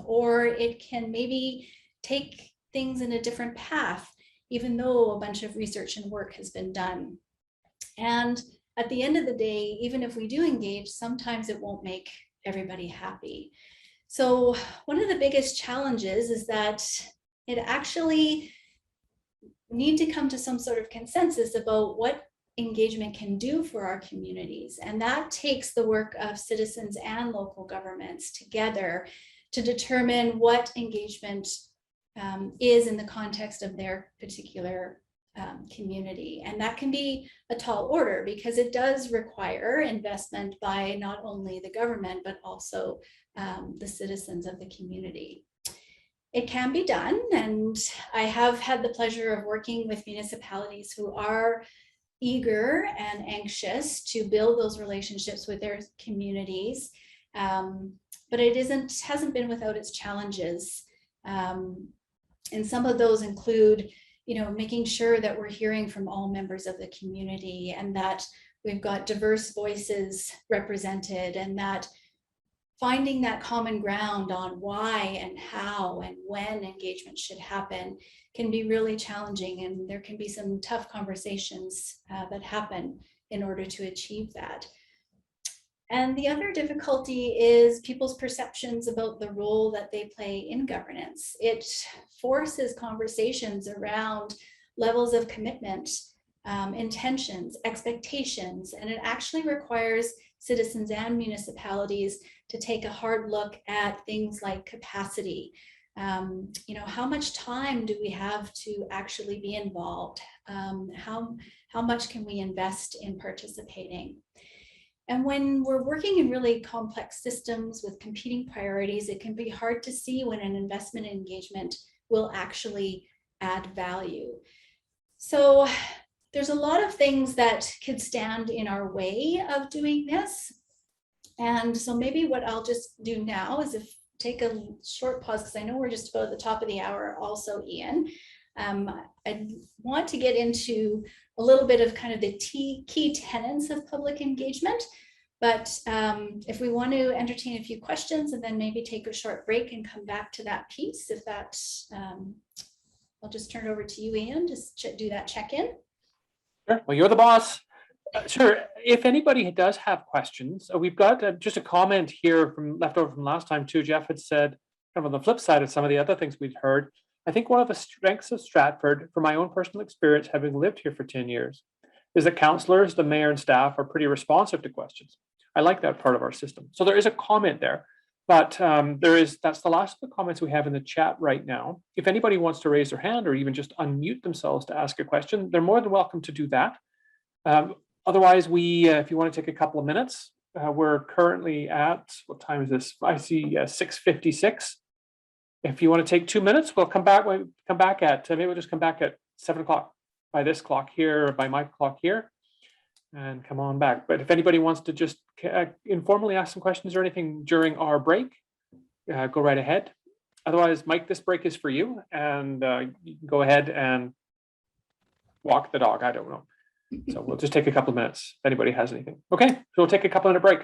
or it can maybe take things in a different path, even though a bunch of research and work has been done. And at the end of the day, even if we do engage, sometimes it won't make everybody happy. So one of the biggest challenges is that it actually need to come to some sort of consensus about what engagement can do for our communities. And that takes the work of citizens and local governments together to determine what engagement is in the context of their particular community. And that can be a tall order because it does require investment by not only the government, but also the citizens of the community. It can be done, and I have had the pleasure of working with municipalities who are eager and anxious to build those relationships with their communities, but it hasn't been without its challenges. And some of those include making sure that we're hearing from all members of the community and that we've got diverse voices represented, and that finding that common ground on why and how and when engagement should happen can be really challenging, and there can be some tough conversations that happen in order to achieve that. And the other difficulty is people's perceptions about the role that they play in governance. It forces conversations around levels of commitment, intentions, expectations, and it actually requires citizens and municipalities to take a hard look at things like capacity. You know, how much time do we have to actually be involved? How much can we invest in participating? And when we're working in really complex systems with competing priorities, it can be hard to see when an investment engagement will actually add value. So there's a lot of things that could stand in our way of doing this. And so maybe what I'll just do now is take a short pause, because I know we're just about at the top of the hour also, Ian. I want to get into a little bit of kind of the key tenets of public engagement. But if we want to entertain a few questions and then maybe take a short break and come back to that piece, if that, I'll just turn it over to you, Ian, just do that check-in. Sure. Well, you're the boss. Sure. If anybody does have questions, we've got just a comment here from leftover from last time too. Jeff had said, kind of on the flip side of some of the other things we'd heard, I think one of the strengths of Stratford, from my own personal experience, having lived here for 10 years, is that councillors, the mayor and staff are pretty responsive to questions. I like that part of our system. So there is a comment there, but that's the last of the comments we have in the chat right now. If anybody wants to raise their hand or even just unmute themselves to ask a question, they're more than welcome to do that. Otherwise, if you want to take a couple of minutes, we're currently at, what time is this? I see 6:56. If you want to take 2 minutes, we'll come back at, maybe we'll just come back at 7 o'clock by this clock here, by my clock here, and come on back. But if anybody wants to just informally ask some questions or anything during our break, go right ahead. Otherwise, Mike, this break is for you, and you can go ahead and walk the dog. I don't know. So we'll just take a couple of minutes if anybody has anything. Okay, so we'll take a couple-minute break.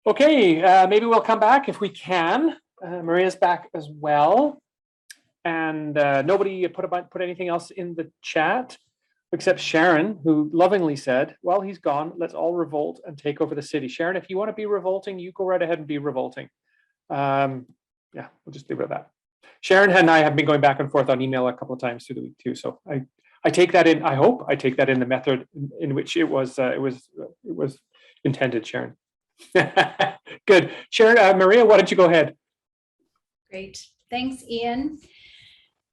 Okay, maybe we'll come back if we can. Maria's back as well. And nobody put anything else in the chat except Sharon, who lovingly said, well, he's gone. Let's all revolt and take over the city. Sharon, if you want to be revolting, you go right ahead and be revolting. Yeah, we'll just leave it at that. Sharon and I have been going back and forth on email a couple of times through the week too. So I take that in, I hope I take that in the method in which it was intended, Sharon. Good. Sharon, Maria, why don't you go ahead? Great. Thanks, Ian.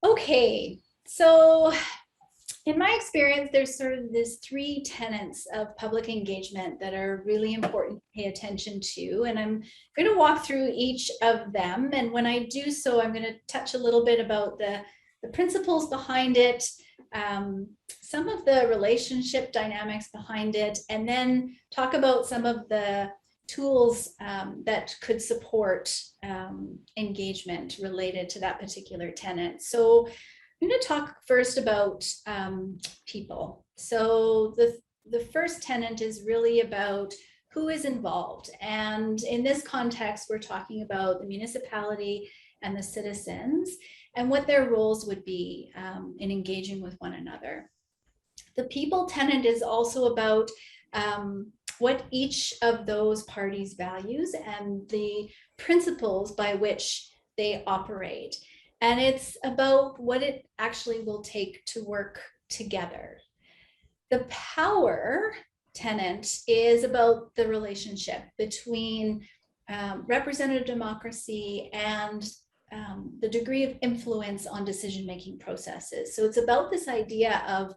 Okay, so in my experience, there's sort of this 3 tenets of public engagement that are really important to pay attention to. And I'm going to walk through each of them. And when I do so, I'm going to touch a little bit about the principles behind it, some of the relationship dynamics behind it, and then talk about some of the tools that could support engagement related to that particular tenet. So I'm going to talk first about people. So the first tenet is really about who is involved. And in this context, we're talking about the municipality and the citizens and what their roles would be in engaging with one another. The people tenet is also about what each of those parties values and the principles by which they operate. And it's about what it actually will take to work together. The power tenet is about the relationship between representative democracy and the degree of influence on decision-making processes. So it's about this idea of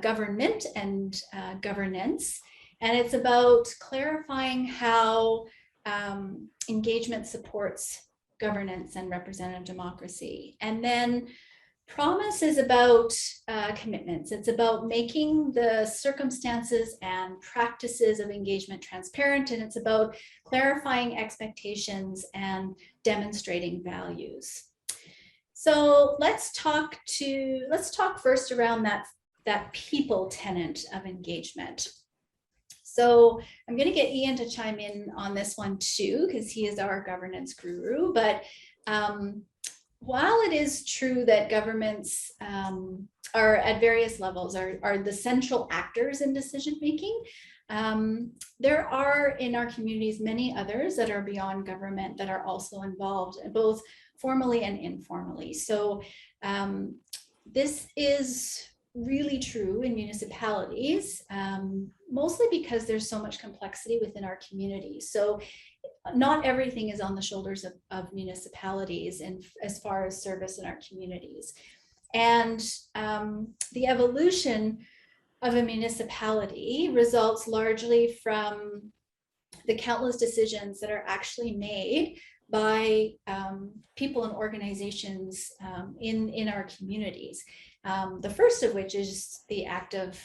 government and governance. And it's about clarifying how engagement supports governance and representative democracy. And then promise is about commitments. It's about making the circumstances and practices of engagement transparent, and it's about clarifying expectations and demonstrating values. So let's talk first around that people tenet of engagement. So I'm going to get Ian to chime in on this one too, because he is our governance guru. But while it is true that governments are at various levels, are the central actors in decision making, there are in our communities many others that are beyond government that are also involved, both formally and informally. So this is really true in municipalities, mostly because there's so much complexity within our communities. So not everything is on the shoulders of municipalities and as far as service in our communities. And the evolution of a municipality results largely from the countless decisions that are actually made by people and organizations in our communities. The first of which is the act of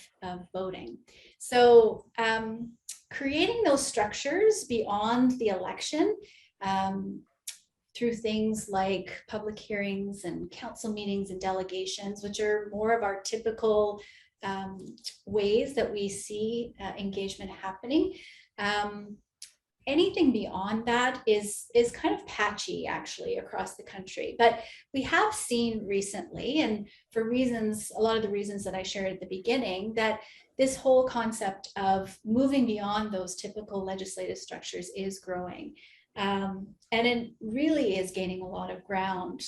voting. So creating those structures beyond the election through things like public hearings and council meetings and delegations, which are more of our typical ways that we see engagement happening. Anything beyond that is kind of patchy actually across the country, but we have seen recently, and for reasons, a lot of the reasons that I shared at the beginning, that this whole concept of moving beyond those typical legislative structures is growing. And it really is gaining a lot of ground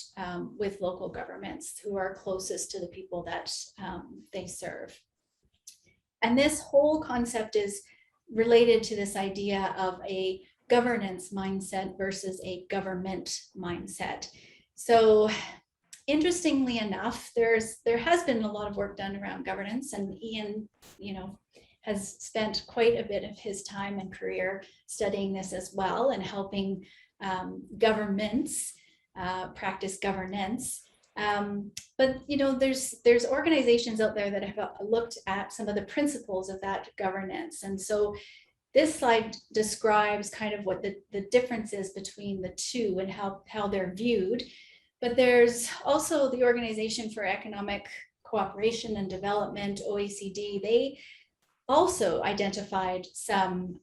with local governments who are closest to the people that they serve. And this whole concept is related to this idea of a governance mindset versus a government mindset. So interestingly enough, there has been a lot of work done around governance, and Ian, has spent quite a bit of his time and career studying this as well and helping governments practice governance. But there's organizations out there that have looked at some of the principles of that governance. And so this slide describes kind of what the difference is between the two and how they're viewed. But there's also the Organization for Economic Cooperation and Development, OECD. They also identified some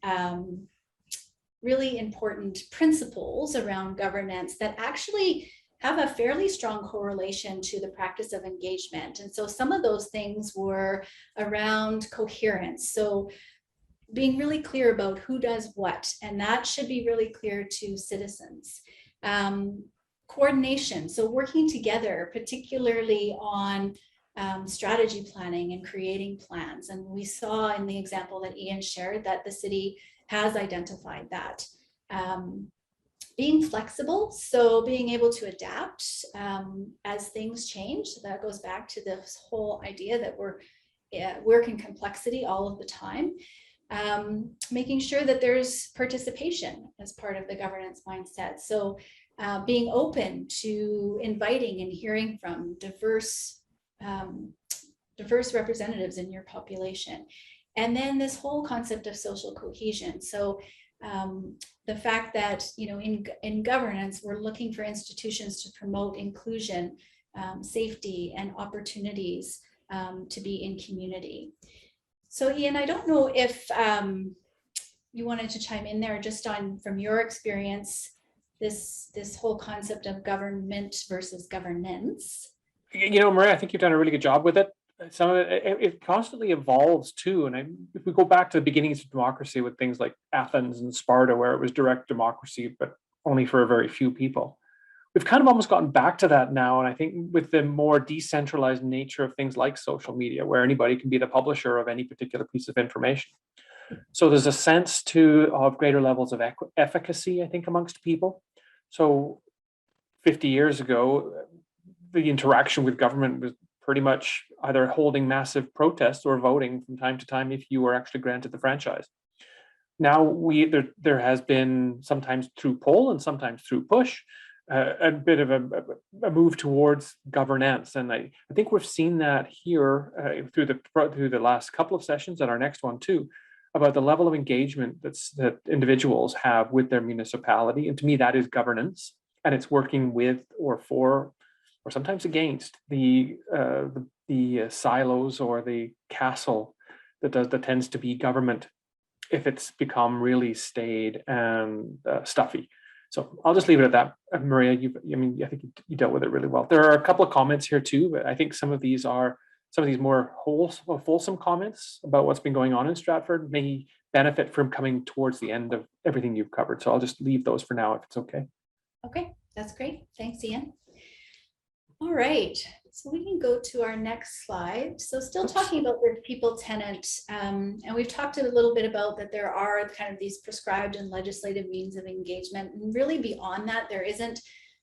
really important principles around governance that actually have a fairly strong correlation to the practice of engagement. And so some of those things were around coherence. So being really clear about who does what, and that should be really clear to citizens. Coordination, so working together, particularly on strategy planning and creating plans. And we saw in the example that Ian shared that the city has identified that. Being flexible, so being able to adapt as things change. So that goes back to this whole idea that we're work in complexity all of the time. Making sure that there's participation as part of the governance mindset. So being open to inviting and hearing from diverse representatives in your population. And then this whole concept of social cohesion. So the fact that, you know, in governance, we're looking for institutions to promote inclusion, safety, and opportunities to be in community. So Ian, I don't know if you wanted to chime in there just on, from your experience, this whole concept of government versus governance. You know, Maria, I think you've done a really good job with it. Some of it constantly evolves too. And if we go back to the beginnings of democracy with things like Athens and Sparta, where it was direct democracy, but only for a very few people, we've kind of almost gotten back to that now. And I think with the more decentralized nature of things like social media, where anybody can be the publisher of any particular piece of information. So there's a sense of greater levels of efficacy, I think, amongst people. So 50 years ago, the interaction with government was pretty much either holding massive protests or voting from time to time if you were actually granted the franchise. Now there has been, sometimes through poll and sometimes through push, a bit of a move towards governance. And I think we've seen that here through the last couple of sessions and our next one too, about the level of engagement that individuals have with their municipality. And to me, that is governance. And it's working with or for, or sometimes against the silos or the castle that tends to be government if it's become really staid and stuffy. So I'll just leave it at that. Maria, I think you dealt with it really well. There are a couple of comments here too, but I think some of these more wholesome comments about what's been going on in Stratford may benefit from coming towards the end of everything you've covered. So I'll just leave those for now if it's okay. Okay, that's great. Thanks, Ian. All right, so we can go to our next slide. So still talking about the people tenant, and we've talked a little bit about that there are kind of these prescribed and legislative means of engagement, and really beyond that, there isn't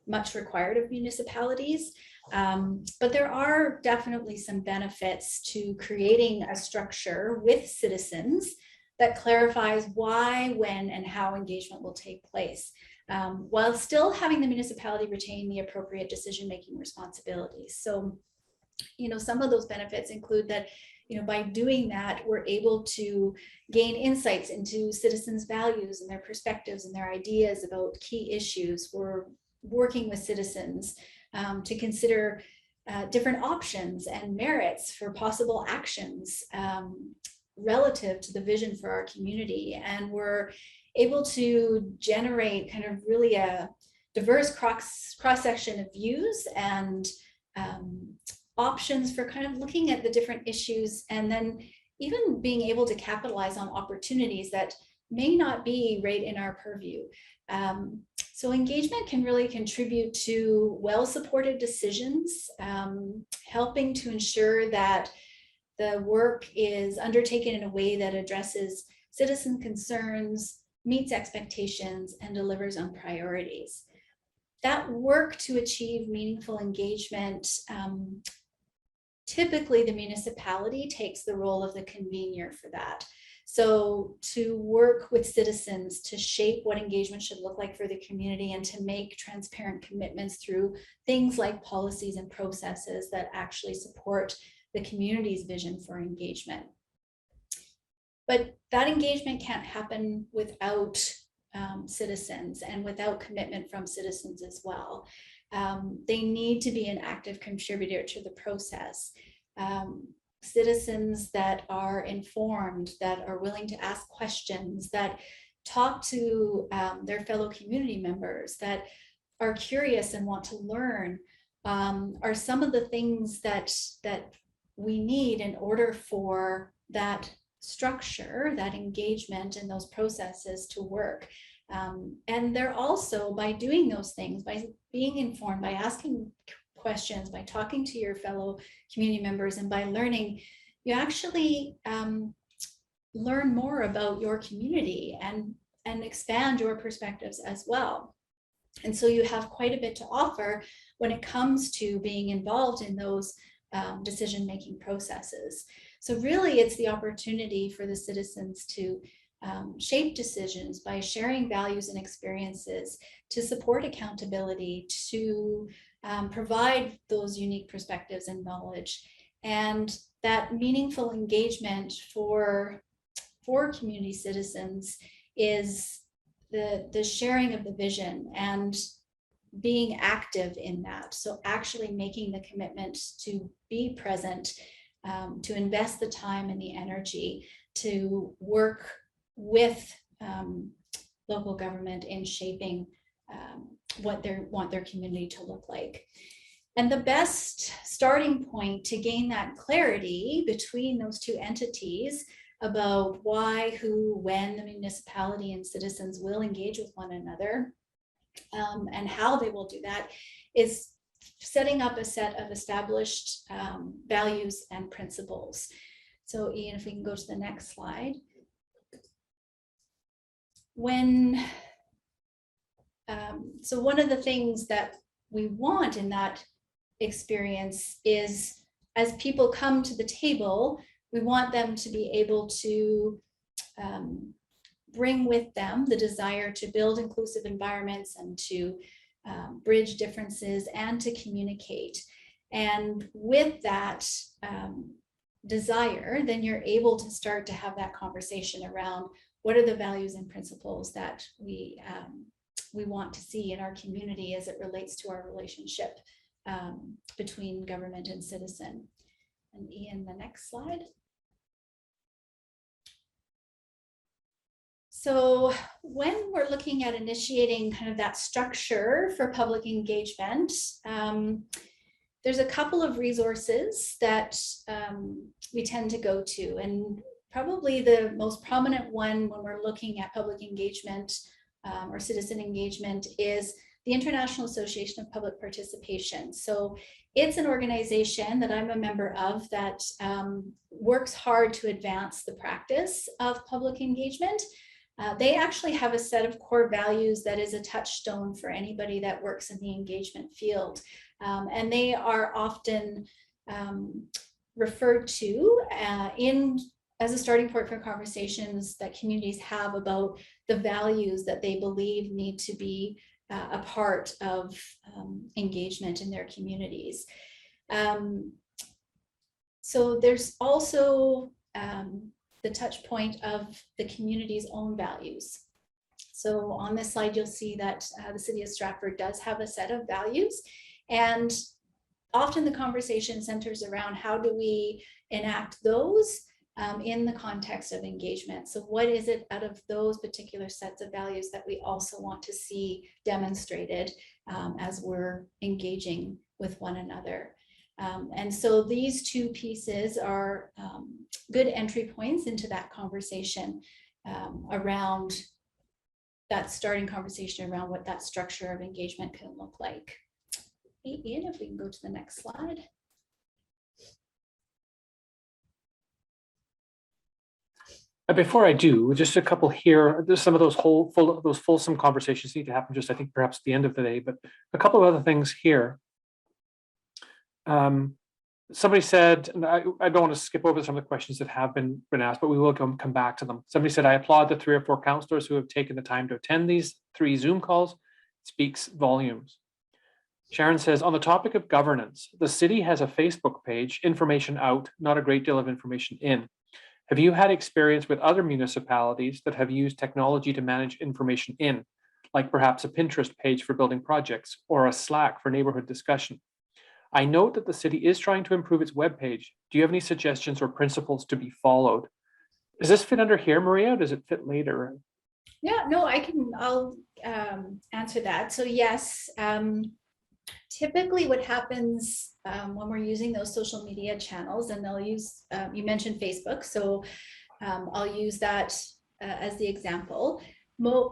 much required of municipalities. But there are definitely some benefits to creating a structure with citizens that clarifies why, when, and how engagement will take place, while still having the municipality retain the appropriate decision-making responsibilities. So, you know, some of those benefits include that, you know, by doing that, we're able to gain insights into citizens' values and their perspectives and their ideas about key issues. We're working with citizens to consider different options and merits for possible actions relative to the vision for our community. And we're able to generate kind of really a diverse cross-section of views and options for kind of looking at the different issues, and then even being able to capitalize on opportunities that may not be right in our purview. So engagement can really contribute to well-supported decisions, helping to ensure that the work is undertaken in a way that addresses citizen concerns, meets expectations, and delivers on priorities. That work to achieve meaningful engagement, typically the municipality takes the role of the convener for that. So to work with citizens to shape what engagement should look like for the community and to make transparent commitments through things like policies and processes that actually support the community's vision for engagement. But that engagement can't happen without citizens and without commitment from citizens as well. They need to be an active contributor to the process. Citizens that are informed, that are willing to ask questions, that talk to their fellow community members, that are curious and want to learn, are some of the things that we need in order for that structure, that engagement and those processes to work. And they're also, by doing those things, by being informed, by asking questions, by talking to your fellow community members, and by learning, you actually learn more about your community and expand your perspectives as well. And so you have quite a bit to offer when it comes to being involved in those decision-making processes. So really, it's the opportunity for the citizens to shape decisions by sharing values and experiences, to support accountability, to provide those unique perspectives and knowledge. And that meaningful engagement for community citizens is the sharing of the vision and being active in that. So actually making the commitment to be present, to invest the time and the energy to work with local government in shaping what they want their community to look like. And the best starting point to gain that clarity between those two entities about why, who, when the municipality and citizens will engage with one another, and how they will do that, is setting up a set of established values and principles. So Ian, if we can go to the next slide. So one of the things that we want in that experience is, as people come to the table, we want them to be able to bring with them the desire to build inclusive environments and to bridge differences and to communicate. And with that desire, then you're able to start to have that conversation around what are the values and principles that we want to see in our community as it relates to our relationship between government and citizen. And Ian, the next slide. So when we're looking at initiating kind of that structure for public engagement, there's a couple of resources that we tend to go to, and probably the most prominent one when we're looking at public engagement or citizen engagement is the International Association of Public Participation. So it's an organization that I'm a member of that works hard to advance the practice of public engagement. They actually have a set of core values that is a touchstone for anybody that works in the engagement field. And they are often referred to as a starting point for conversations that communities have about the values that they believe need to be a part of engagement in their communities. So there's also the touch point of the community's own values. So on this slide, you'll see that the City of Stratford does have a set of values, and often the conversation centers around how do we enact those in the context of engagement. So what is it out of those particular sets of values that we also want to see demonstrated as we're engaging with one another? And so these two pieces are good entry points into that conversation around that starting conversation around what that structure of engagement can look like. Hey, Ian, if we can go to the next slide. Before I do, just a couple here. There's some of those fulsome conversations need to happen just, I think, perhaps at the end of the day, but a couple of other things here. Somebody said, and I don't want to skip over some of the questions that have been asked, but we will come back to them. Somebody said, I applaud the 3 or 4 councillors who have taken the time to attend these 3 Zoom calls. It speaks volumes. Sharon says, on the topic of governance, the city has a Facebook page, information out, not a great deal of information in. Have you had experience with other municipalities that have used technology to manage information in, like perhaps a Pinterest page for building projects or a Slack for neighborhood discussion? I note that the city is trying to improve its webpage. Do you have any suggestions or principles to be followed? Does this fit under here, Maria, or does it fit later? Yeah, no, I'll answer that. So yes, typically what happens when we're using those social media channels, and they'll use, you mentioned Facebook, so I'll use that as the example.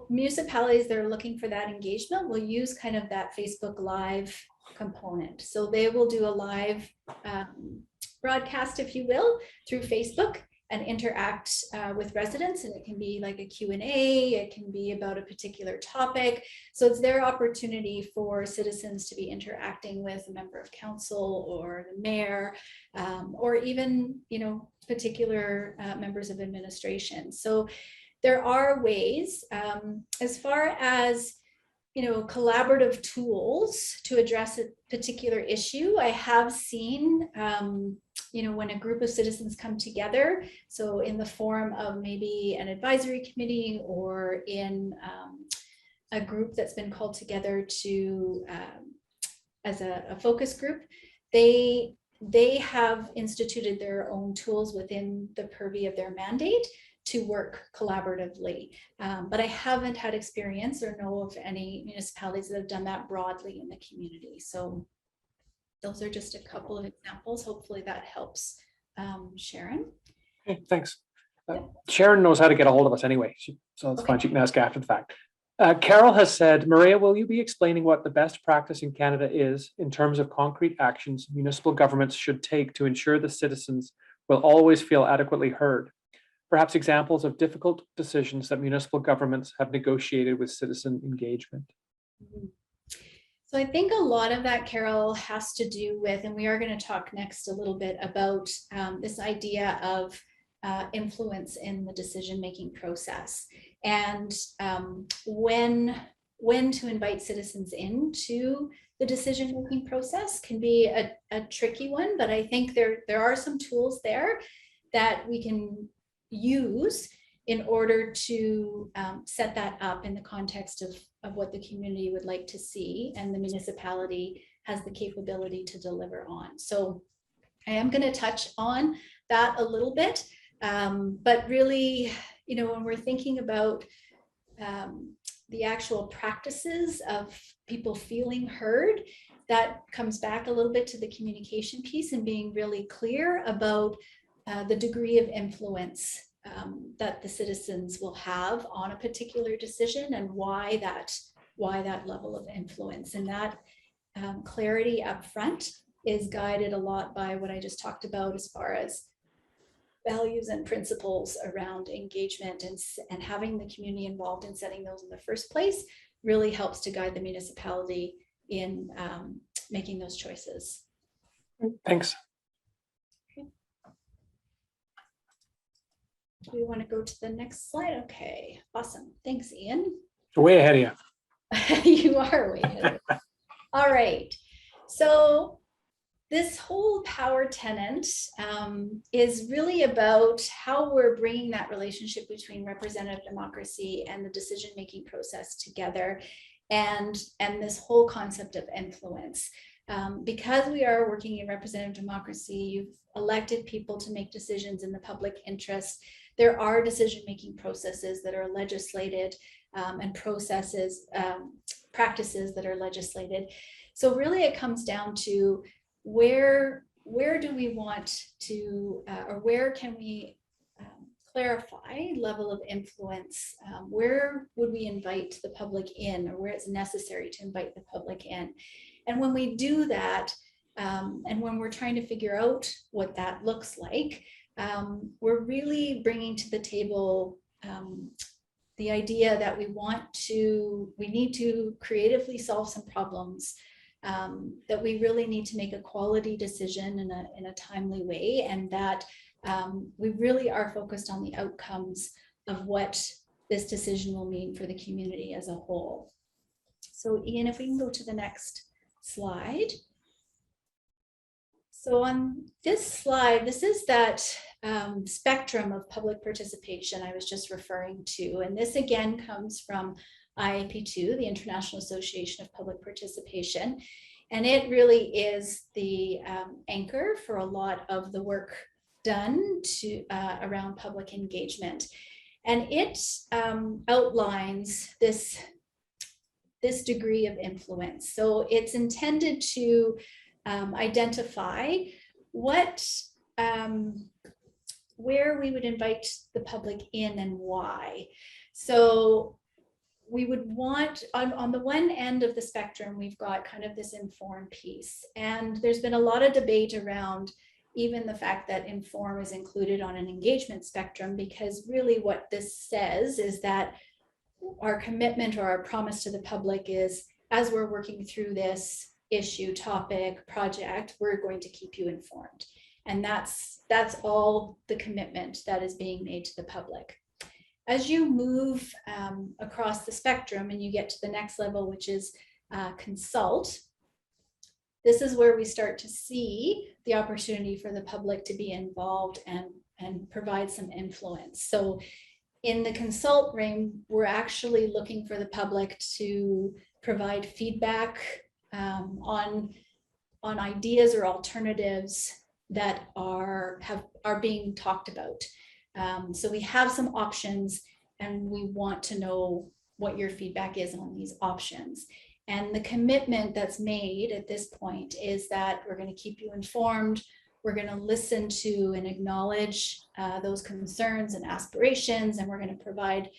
Municipalities that are looking for that engagement will use kind of that Facebook Live component. So they will do a live broadcast, if you will, through Facebook and interact with residents. And it can be like a Q&A, it can be about a particular topic. So it's their opportunity for citizens to be interacting with a member of council or the mayor, or even, you know, particular members of administration. So there are ways, as far as, you know, collaborative tools to address a particular issue. I have seen, you know, when a group of citizens come together, so in the form of maybe an advisory committee or in a group that's been called together to as a focus group, they have instituted their own tools within the purview of their mandate to work collaboratively. But I haven't had experience or know of any municipalities that have done that broadly in the community. So those are just a couple of examples. Hopefully that helps. Sharon? Okay, thanks. Sharon knows how to get a hold of us anyway, so it's Okay. fine. She can ask after the fact. Carol has said, Maria, will you be explaining what the best practice in Canada is in terms of concrete actions municipal governments should take to ensure the citizens will always feel adequately heard? Perhaps examples of difficult decisions that municipal governments have negotiated with citizen engagement. So I think a lot of that, Carol, has to do with, and we are going to talk next a little bit about this idea of influence in the decision-making process, and when to invite citizens into the decision-making process can be a tricky one, but I think there are some tools there that we can use in order to set that up in the context of what the community would like to see and the municipality has the capability to deliver on. So I am going to touch on that a little bit, but really, you know, when we're thinking about the actual practices of people feeling heard, that comes back a little bit to the communication piece and being really clear about the degree of influence that the citizens will have on a particular decision and why that level of influence, and that clarity up front is guided a lot by what I just talked about as far as values and principles around engagement, and having the community involved in setting those in the first place really helps to guide the municipality in making those choices. Thanks. Do we want to go to the next slide? Okay, awesome. Thanks, Ian. Way ahead of you. You are way ahead. All right. So this whole power tenant is really about how we're bringing that relationship between representative democracy and the decision-making process together, and this whole concept of influence. Because we are working in representative democracy, you've elected people to make decisions in the public interest. There are decision-making processes that are legislated and practices that are legislated. So really it comes down to where do we want to, or where can we clarify level of influence? Where would we invite the public in, or where it's necessary to invite the public in? And when we do that, and when we're trying to figure out what that looks like, we're really bringing to the table the idea that we need to creatively solve some problems, that we really need to make a quality decision in a timely way, and that we really are focused on the outcomes of what this decision will mean for the community as a whole. So Ian, if we can go to the next slide. So on this slide, this is that spectrum of public participation I was just referring to. And this again comes from IAP2, the International Association of Public Participation. And it really is the anchor for a lot of the work done around public engagement. And it outlines this degree of influence. So it's intended to identify where we would invite the public in and why. So we would want, on the one end of the spectrum, we've got kind of this inform piece. And there's been a lot of debate around even the fact that inform is included on an engagement spectrum, because really what this says is that our commitment or our promise to the public is, as we're working through this issue, topic, project, we're going to keep you informed. And that's all the commitment that is being made to the public. As you move across the spectrum and you get to the next level, which is consult, this is where we start to see the opportunity for the public to be involved and provide some influence. So in the consult ring, we're actually looking for the public to provide feedback on ideas or alternatives that are being talked about. So we have some options and we want to know what your feedback is on these options. And the commitment that's made at this point is that we're going to keep you informed. We're going to listen to and acknowledge those concerns and aspirations, and we're going to provide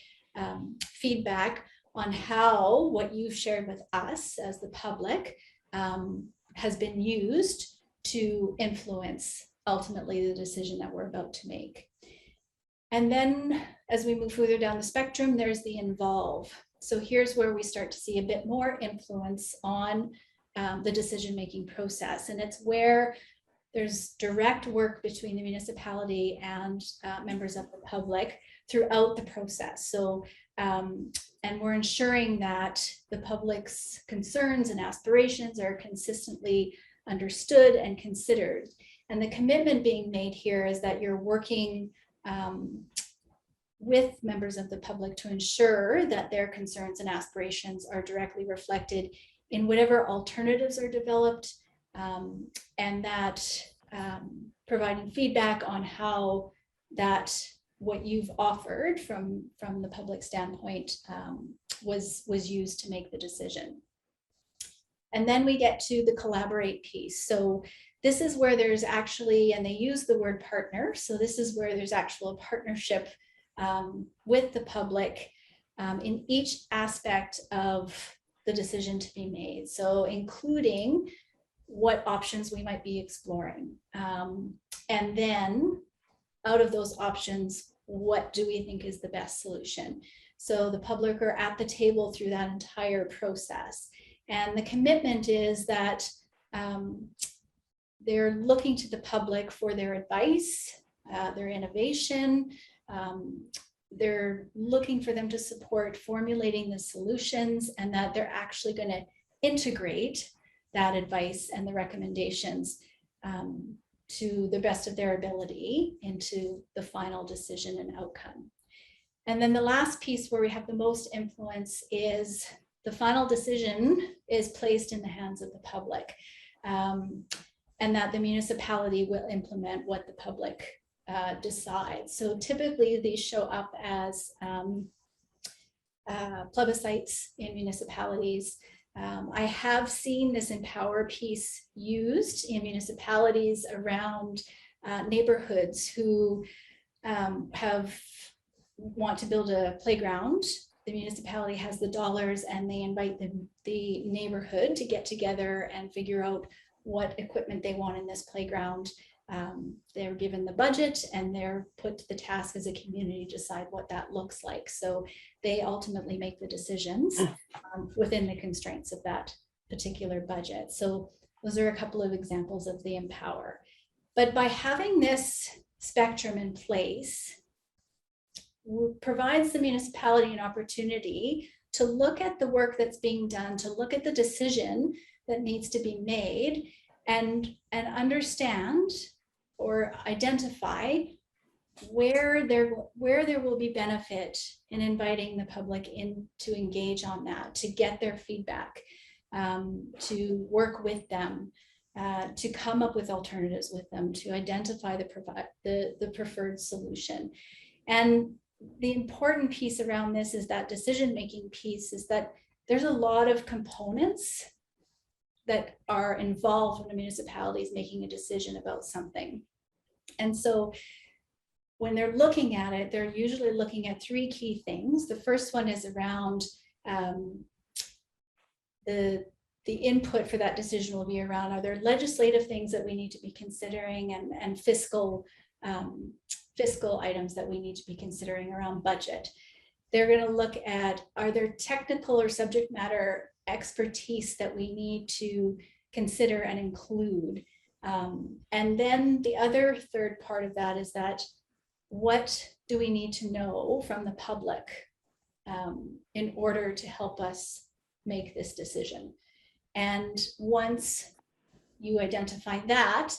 feedback on how what you've shared with us as the public has been used to influence ultimately the decision that we're about to make. And then as we move further down the spectrum, there's the involve. So here's where we start to see a bit more influence on the decision-making process. And it's where there's direct work between the municipality and members of the public throughout the process. So, and we're ensuring that the public's concerns and aspirations are consistently understood and considered. And the commitment being made here is that you're working with members of the public to ensure that their concerns and aspirations are directly reflected in whatever alternatives are developed, and that providing feedback on how that what you've offered from the public standpoint was used to make the decision. And then we get to the collaborate piece. So this is where there's actually, and they use the word partner, so this is where there's actual partnership with the public in each aspect of the decision to be made. So including what options we might be exploring. And then out of those options, what do we think is the best solution? So the public are at the table through that entire process. And the commitment is that they're looking to the public for their advice, their innovation. They're looking for them to support formulating the solutions, and that they're actually going to integrate that advice and the recommendations to the best of their ability into the final decision and outcome. And then the last piece where we have the most influence is the final decision is placed in the hands of the public, and that the municipality will implement what the public decides. So typically these show up as plebiscites in municipalities. I have seen this empower piece used in municipalities around neighborhoods who want to build a playground. The municipality has the dollars and they invite the neighborhood to get together and figure out what equipment they want in this playground. They're given the budget and they're put to the task as a community to decide what that looks like. So they ultimately make the decisions within the constraints of that particular budget. So those are a couple of examples of the empower. But by having this spectrum in place, provides the municipality an opportunity to look at the work that's being done, to look at the decision that needs to be made, and understand or identify where there will be benefit in inviting the public in to engage on that, to get their feedback, to work with them, to come up with alternatives with them, to identify the preferred solution. And the important piece around this is that decision-making piece is that there's a lot of components that are involved when a municipality is making a decision about something. And so when they're looking at it, they're usually looking at three key things. The first one is around the input for that decision will be around, are there legislative things that we need to be considering, and fiscal items that we need to be considering around budget. They're going to look at, are there technical or subject matter expertise that we need to consider and include. And then the other third part of that is that, what do we need to know from the public in order to help us make this decision? And once you identify that,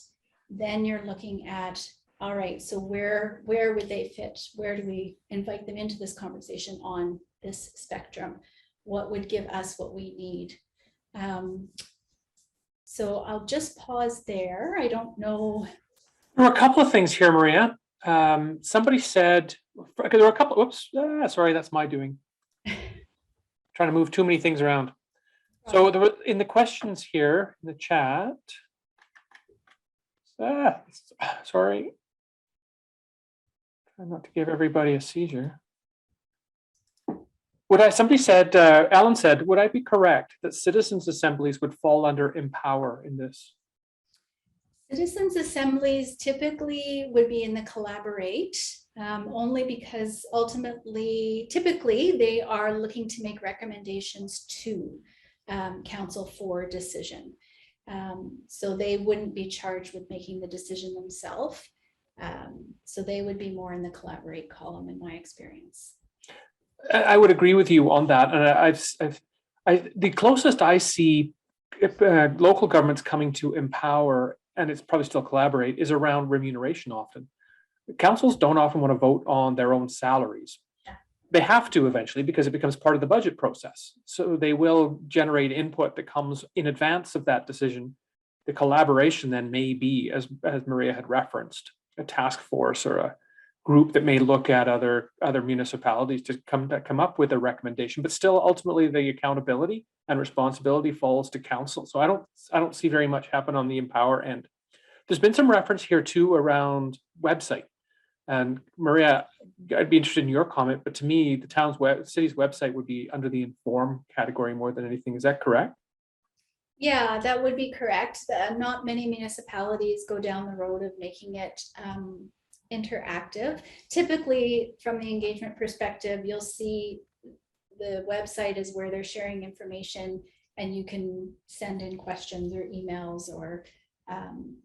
then you're looking at, all right, so where would they fit? Where do we invite them into this conversation on this spectrum? What would give us what we need? So I'll just pause there. I don't know. There were a couple of things here, Maria. Somebody said, there were a couple, oops, sorry, that's my doing. Trying to move too many things around. So there were, in the questions here in the chat, sorry. Try not to give everybody a seizure. Somebody said, Alan said, would I be correct that citizens' assemblies would fall under empower in this? Citizens' assemblies typically would be in the collaborate, only because typically they are looking to make recommendations to council for decision. So they wouldn't be charged with making the decision themselves. So they would be more in the collaborate column in my experience. I would agree with you on that. And the closest I see local governments coming to empower, and it's probably still collaborate, is around remuneration often. Councils don't often want to vote on their own salaries. Yeah. They have to eventually because it becomes part of the budget process. So they will generate input that comes in advance of that decision. The collaboration then may be, as Maria had referenced, a task force or a group that may look at other municipalities to come up with a recommendation, but still ultimately the accountability and responsibility falls to council. So I don't see very much happen on the empower end. There's been some reference here too around website. And Maria, I'd be interested in your comment, but to me, the city's website would be under the inform category more than anything. Is that correct? Yeah, that would be correct. Not many municipalities go down the road of making it interactive. Typically, from the engagement perspective, you'll see the website is where they're sharing information and you can send in questions or emails or,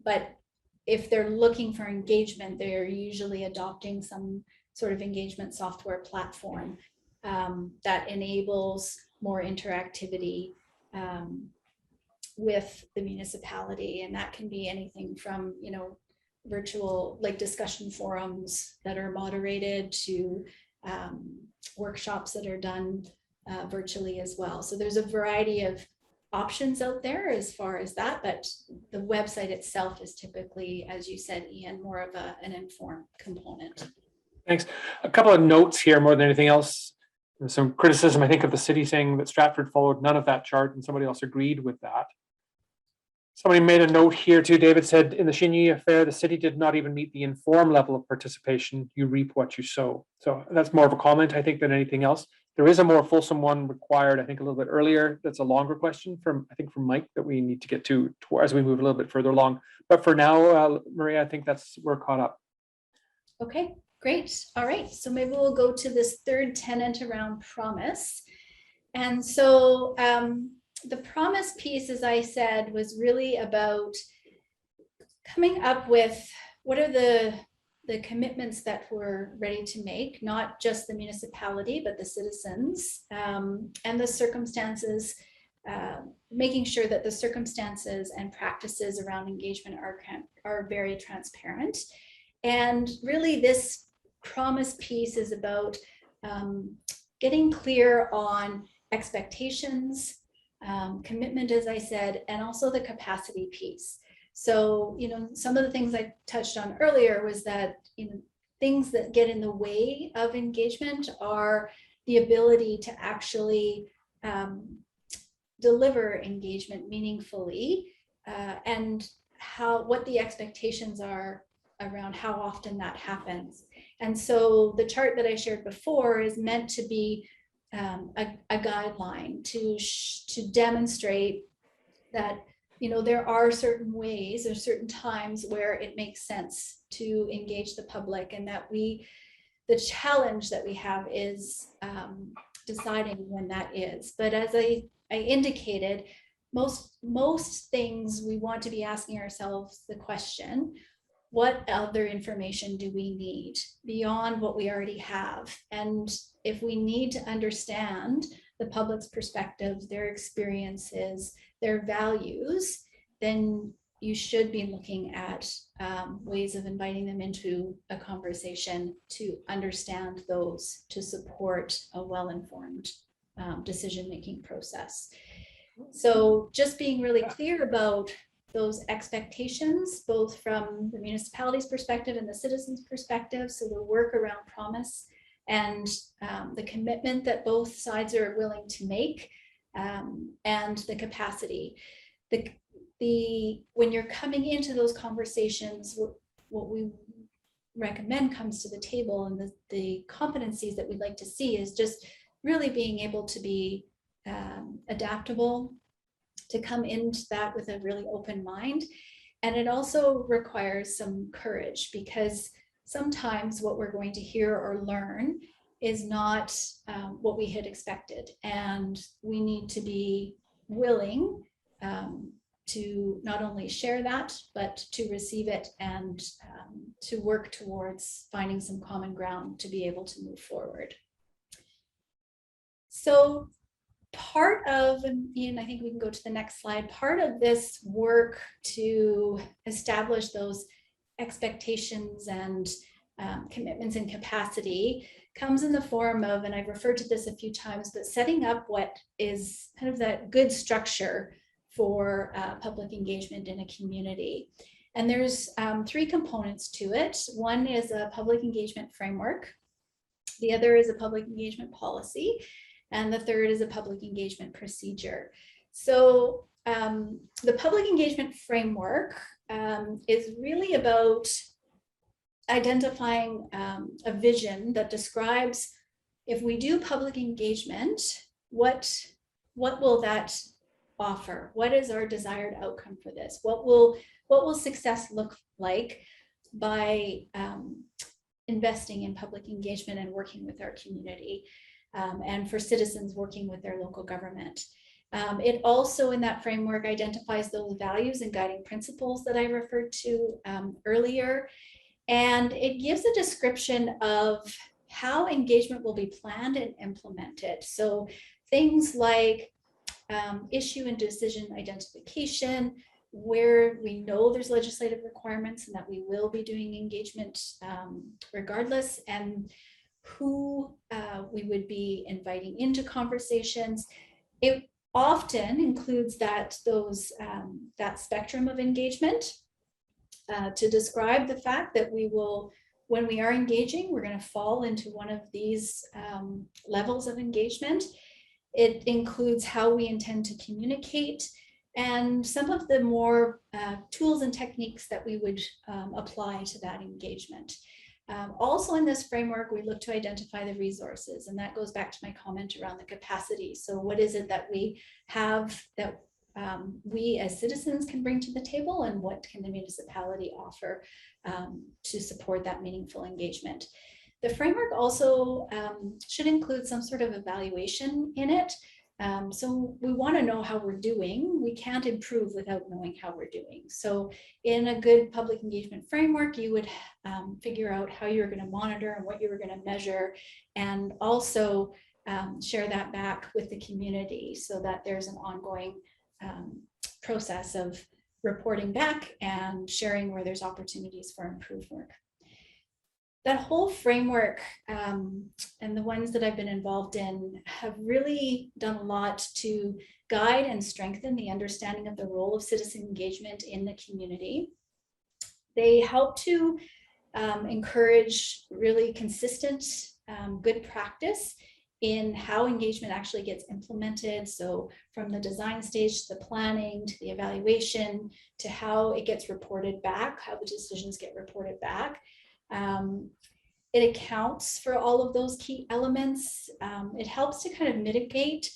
but if they're looking for engagement, they're usually adopting some sort of engagement software platform that enables more interactivity with the municipality. And that can be anything from, virtual like discussion forums that are moderated to workshops that are done virtually as well. So there's a variety of options out there as far as that, but the website itself is typically, as you said, Ian, more of an informed component. Thanks. A couple of notes here more than anything else. There's some criticism, I think, of the city saying that Stratford followed none of that chart, and somebody else agreed with that. Somebody made a note here too. David said, in the Chigny affair, the city did not even meet the informed level of participation. You reap what you sow. So that's more of a comment, I think, than anything else. There is a more fulsome one required, I think, a little bit earlier. That's a longer question from Mike that we need to get to as we move a little bit further along. But for now, Maria, I think we're caught up. Okay, great. All right. So maybe we'll go to this third tenet around promise. And so, the promise piece, as I said, was really about coming up with what are the commitments that we're ready to make, not just the municipality, but the citizens and the circumstances, making sure that the circumstances and practices around engagement are very transparent. And really this promise piece is about getting clear on expectations, commitment, as I said, and also the capacity piece. So, some of the things I touched on earlier was that things that get in the way of engagement are the ability to actually deliver engagement meaningfully, and what the expectations are around how often that happens. And so the chart that I shared before is meant to be a guideline to demonstrate that, you know, there are certain ways or certain times where it makes sense to engage the public, and that the challenge that we have is deciding when that is. But as I indicated, most things we want to be asking ourselves the question, what other information do we need beyond what we already have? And if we need to understand the public's perspective, their experiences, their values, then you should be looking at ways of inviting them into a conversation to understand those, to support a well-informed decision-making process. So just being really clear about those expectations, both from the municipality's perspective and the citizens' perspective. So the work around promise and the commitment that both sides are willing to make, and the capacity. When you're coming into those conversations, what we recommend comes to the table, and the competencies that we'd like to see is just really being able to be adaptable, to come into that with a really open mind. And it also requires some courage, because sometimes what we're going to hear or learn is not what we had expected. And we need to be willing to not only share that, but to receive it and to work towards finding some common ground to be able to move forward. So part of, and Ian, I think we can go to the next slide, part of this work to establish those expectations and commitments and capacity comes in the form of, and I've referred to this a few times, but setting up what is kind of that good structure for public engagement in a community. And there's 3 components to it. One is a public engagement framework. The other is a public engagement policy. And the third is a public engagement procedure. So the public engagement framework is really about identifying a vision that describes, if we do public engagement, what will that offer? What is our desired outcome for this? What will success look like by investing in public engagement and working with our community? And for citizens working with their local government. It also, in that framework, identifies those values and guiding principles that I referred to earlier. And it gives a description of how engagement will be planned and implemented. So things like issue and decision identification, where we know there's legislative requirements and that we will be doing engagement regardless, and who we would be inviting into conversations. It often includes that spectrum of engagement to describe the fact that we will, when we are engaging, we're going to fall into one of these levels of engagement. It includes how we intend to communicate and some of the more tools and techniques that we would apply to that engagement. Also in this framework, we look to identify the resources, and that goes back to my comment around the capacity. So what is it that we have that we as citizens can bring to the table, and what can the municipality offer to support that meaningful engagement? The framework also should include some sort of evaluation in it. So we want to know how we're doing. We can't improve without knowing how we're doing. So in a good public engagement framework, you would figure out how you're going to monitor and what you were going to measure, and also share that back with the community so that there's an ongoing process of reporting back and sharing where there's opportunities for improved work. That whole framework and the ones that I've been involved in have really done a lot to guide and strengthen the understanding of the role of citizen engagement in the community. They help to encourage really consistent, good practice in how engagement actually gets implemented. So from the design stage to the planning, to the evaluation, to how it gets reported back, how the decisions get reported back. It accounts for all of those key elements. It helps to kind of mitigate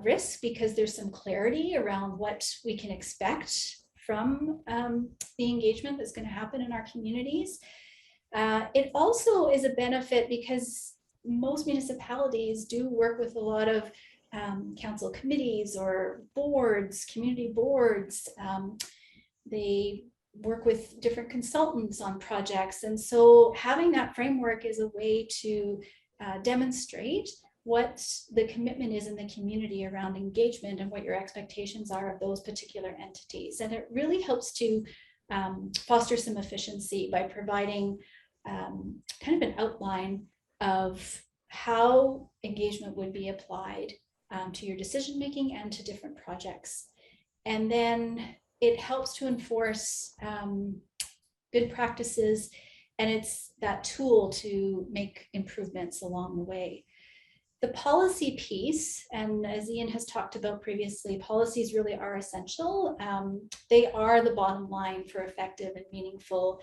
risk because there's some clarity around what we can expect from the engagement that's going to happen in our communities. It also is a benefit because most municipalities do work with a lot of council committees or boards, community boards. They work with different consultants on projects. And so having that framework is a way to demonstrate what the commitment is in the community around engagement and what your expectations are of those particular entities. And it really helps to foster some efficiency by providing kind of an outline of how engagement would be applied to your decision making and to different projects. And then it helps to enforce good practices, and it's that tool to make improvements along the way. The policy piece, and as Ian has talked about previously, policies really are essential. They are the bottom line for effective and meaningful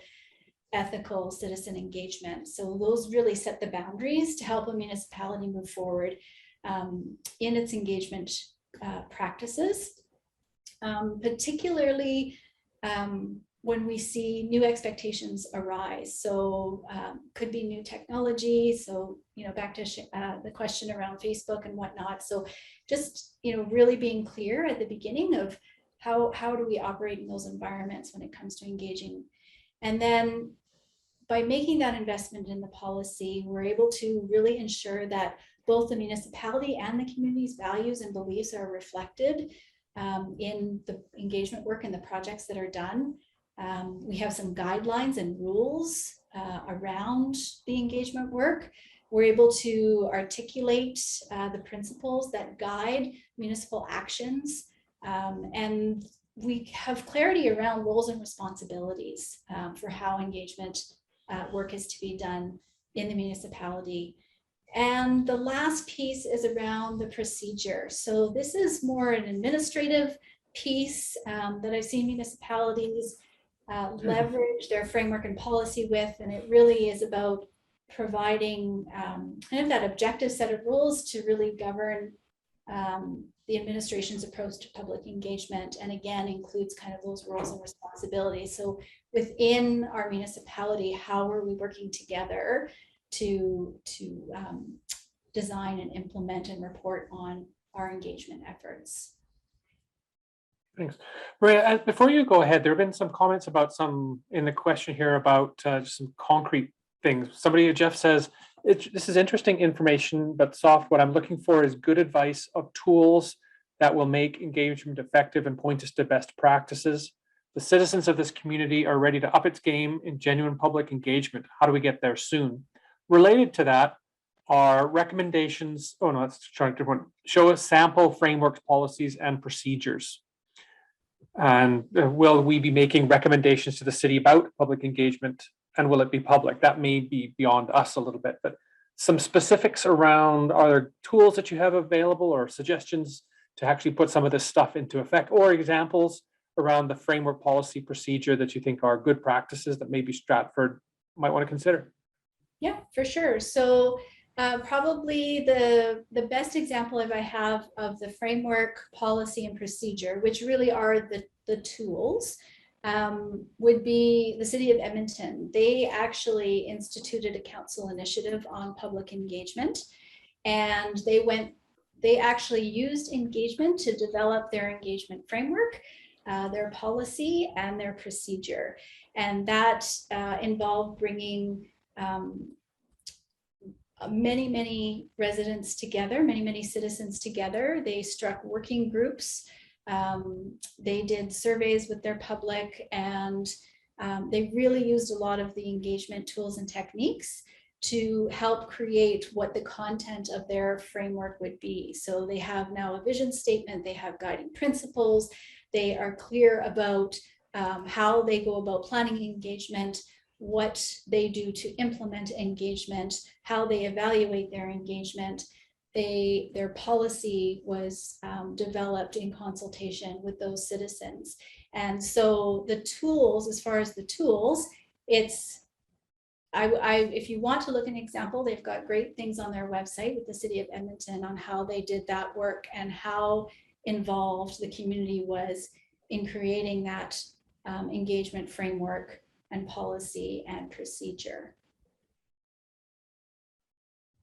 ethical citizen engagement. So those really set the boundaries to help a municipality move forward in its engagement practices, particularly when we see new expectations arise. So could be new technology. So, back to the question around Facebook and whatnot. So just, really being clear at the beginning of how do we operate in those environments when it comes to engaging. And then by making that investment in the policy, we're able to really ensure that both the municipality and the community's values and beliefs are reflected in the engagement work and the projects that are done. We have some guidelines and rules around the engagement work. We're able to articulate the principles that guide municipal actions, and we have clarity around roles and responsibilities for how engagement work is to be done in the municipality. And the last piece is around the procedure. So this is more an administrative piece that I've seen municipalities leverage their framework and policy with, and it really is about providing kind of that objective set of rules to really govern the administration's approach to public engagement, and again includes kind of those roles and responsibilities. So within our municipality, how are we working together to design and implement and report on our engagement efforts? Thanks. Maria, before you go ahead, there have been some comments about in the question here about some concrete things. Jeff says, this is interesting information, but what I'm looking for is good advice of tools that will make engagement effective and point us to best practices. The citizens of this community are ready to up its game in genuine public engagement. How do we get there soon? Related to that are recommendations. Oh no, let's try a different one. Show us sample frameworks, policies, and procedures. And will we be making recommendations to the city about public engagement, and will it be public? That may be beyond us a little bit, but some specifics around, are there tools that you have available or suggestions to actually put some of this stuff into effect, or examples around the framework, policy, procedure that you think are good practices that maybe Stratford might want to consider? Yeah, for sure. So probably the best example I have of the framework, policy, and procedure, which really are the tools, would be the City of Edmonton. They actually instituted a council initiative on public engagement, and they actually used engagement to develop their engagement framework, their policy, and their procedure. And that involved bringing many residents together, many citizens together. They struck working groups. They did surveys with their public, and they really used a lot of the engagement tools and techniques to help create what the content of their framework would be. So they have now a vision statement, they have guiding principles, they are clear about how they go about planning engagement, what they do to implement engagement, how they evaluate their engagement. Their policy was developed in consultation with those citizens. And so the tools, as far as the tools, it's, if you want to look at an example, they've got great things on their website with the City of Edmonton on how they did that work and how involved the community was in creating that engagement framework and policy and procedure.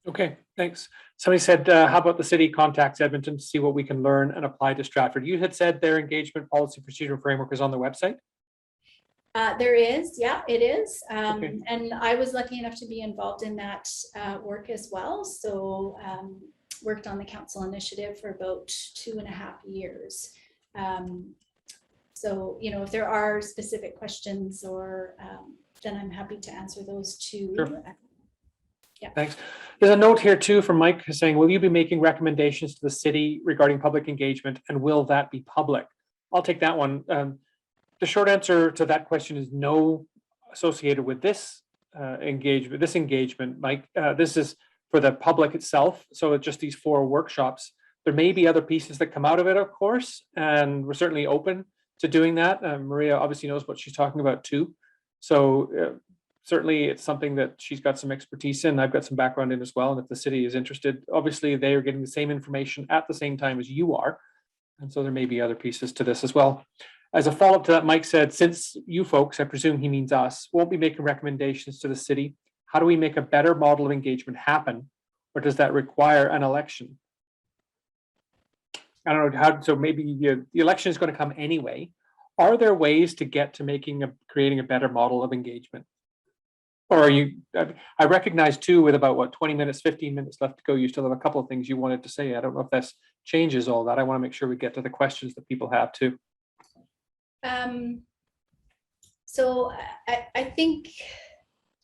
Okay, thanks. Somebody said, how about the city contacts Edmonton to see what we can learn and apply to Stratford? You had said their engagement policy procedure framework is on the website? There is, yeah, it is. Okay. And I was lucky enough to be involved in that work as well. So worked on the council initiative for about 2.5 years. So, you know, if there are specific questions or then I'm happy to answer those too. Sure. Yeah. Thanks. There's a note here too from Mike saying, will you be making recommendations to the city regarding public engagement, and will that be public? I'll take that one. The short answer to that question is no associated with this engagement, Mike. This is for the public itself. So it's just these 4 workshops. There may be other pieces that come out of it, of course, and we're certainly open to doing that. Maria obviously knows what she's talking about too. So certainly it's something that she's got some expertise in. I've got some background in as well. And if the city is interested, obviously they are getting the same information at the same time as you are. And so there may be other pieces to this as well. As a follow-up to that, Mike said, since you folks, I presume he means us, won't be making recommendations to the city, how do we make a better model of engagement happen? Or does that require an election? I don't know how, so maybe the election is going to come anyway. Are there ways to get to creating a better model of engagement? Or are you, I recognize too, with about what, 20 minutes, 15 minutes left to go, you still have a couple of things you wanted to say. I don't know if this changes all that. I want to make sure we get to the questions that people have too. So I think,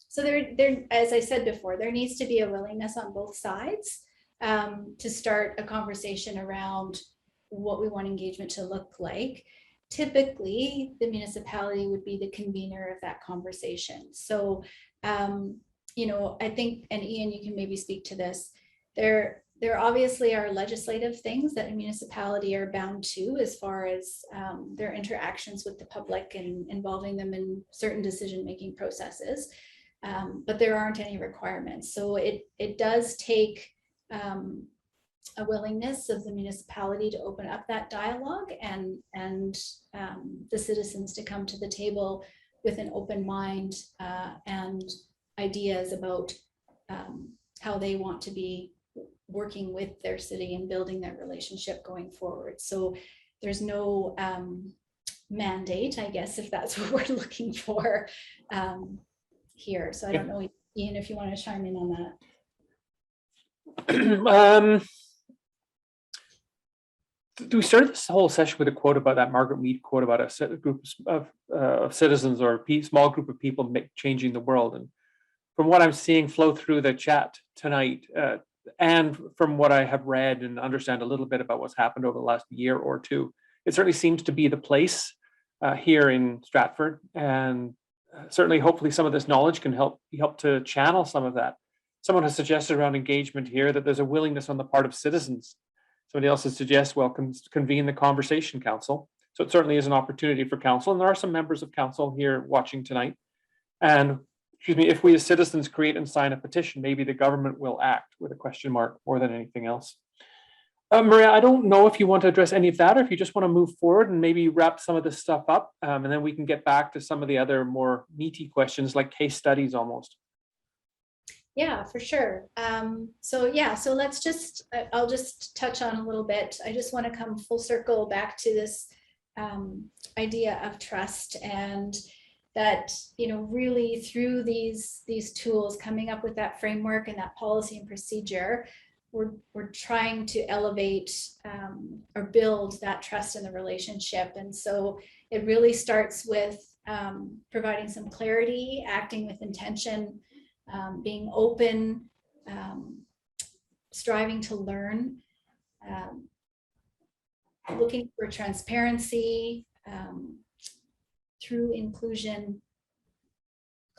so there, as I said before, there needs to be a willingness on both sides to start a conversation around what we want engagement to look like. Typically, the municipality would be the convener of that conversation. So, you know, I think, and Ian, you can maybe speak to this, there obviously are legislative things that a municipality are bound to as far as their interactions with the public and involving them in certain decision-making processes, but there aren't any requirements. So it does take a willingness of the municipality to open up that dialogue and the citizens to come to the table with an open mind and ideas about how they want to be working with their city and building that relationship going forward. So there's no mandate, I guess, if that's what we're looking for here. So I don't know, Ian, if you want to chime in on that. We started this whole session with a quote about that Margaret Mead quote about a group of citizens or a small group of people changing the world. And from what I'm seeing flow through the chat tonight, and from what I have read and understand a little bit about what's happened over the last year or two, it certainly seems to be the place here in Stratford. And certainly, hopefully, some of this knowledge can help to channel some of that. Someone has suggested around engagement here that there's a willingness on the part of citizens. Somebody else has suggested, well, convene the conversation council. So it certainly is an opportunity for council. And there are some members of council here watching tonight. And excuse me, if we as citizens create and sign a petition, maybe the government will act, with a question mark, more than anything else. Maria, I don't know if you want to address any of that, or if you just want to move forward and maybe wrap some of this stuff up, and then we can get back to some of the other more meaty questions, like case studies almost. Yeah, for sure. So let's just, I'll just touch on a little bit. I just want to come full circle back to this idea of trust, and that, you know, really through these tools, coming up with that framework and that policy and procedure, we're trying to elevate or build that trust in the relationship. And so it really starts with providing some clarity, acting with intention, being open, striving to learn, looking for transparency through inclusion,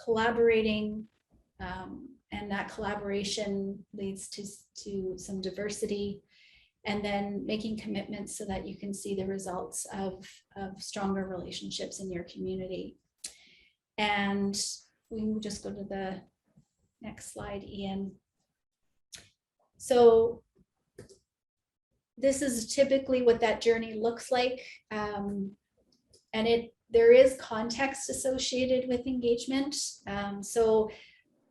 collaborating, and that collaboration leads to some diversity, and then making commitments so that you can see the results of stronger relationships in your community. And we will just go to the next slide, Ian. So this is typically what that journey looks like. And there is context associated with engagement. So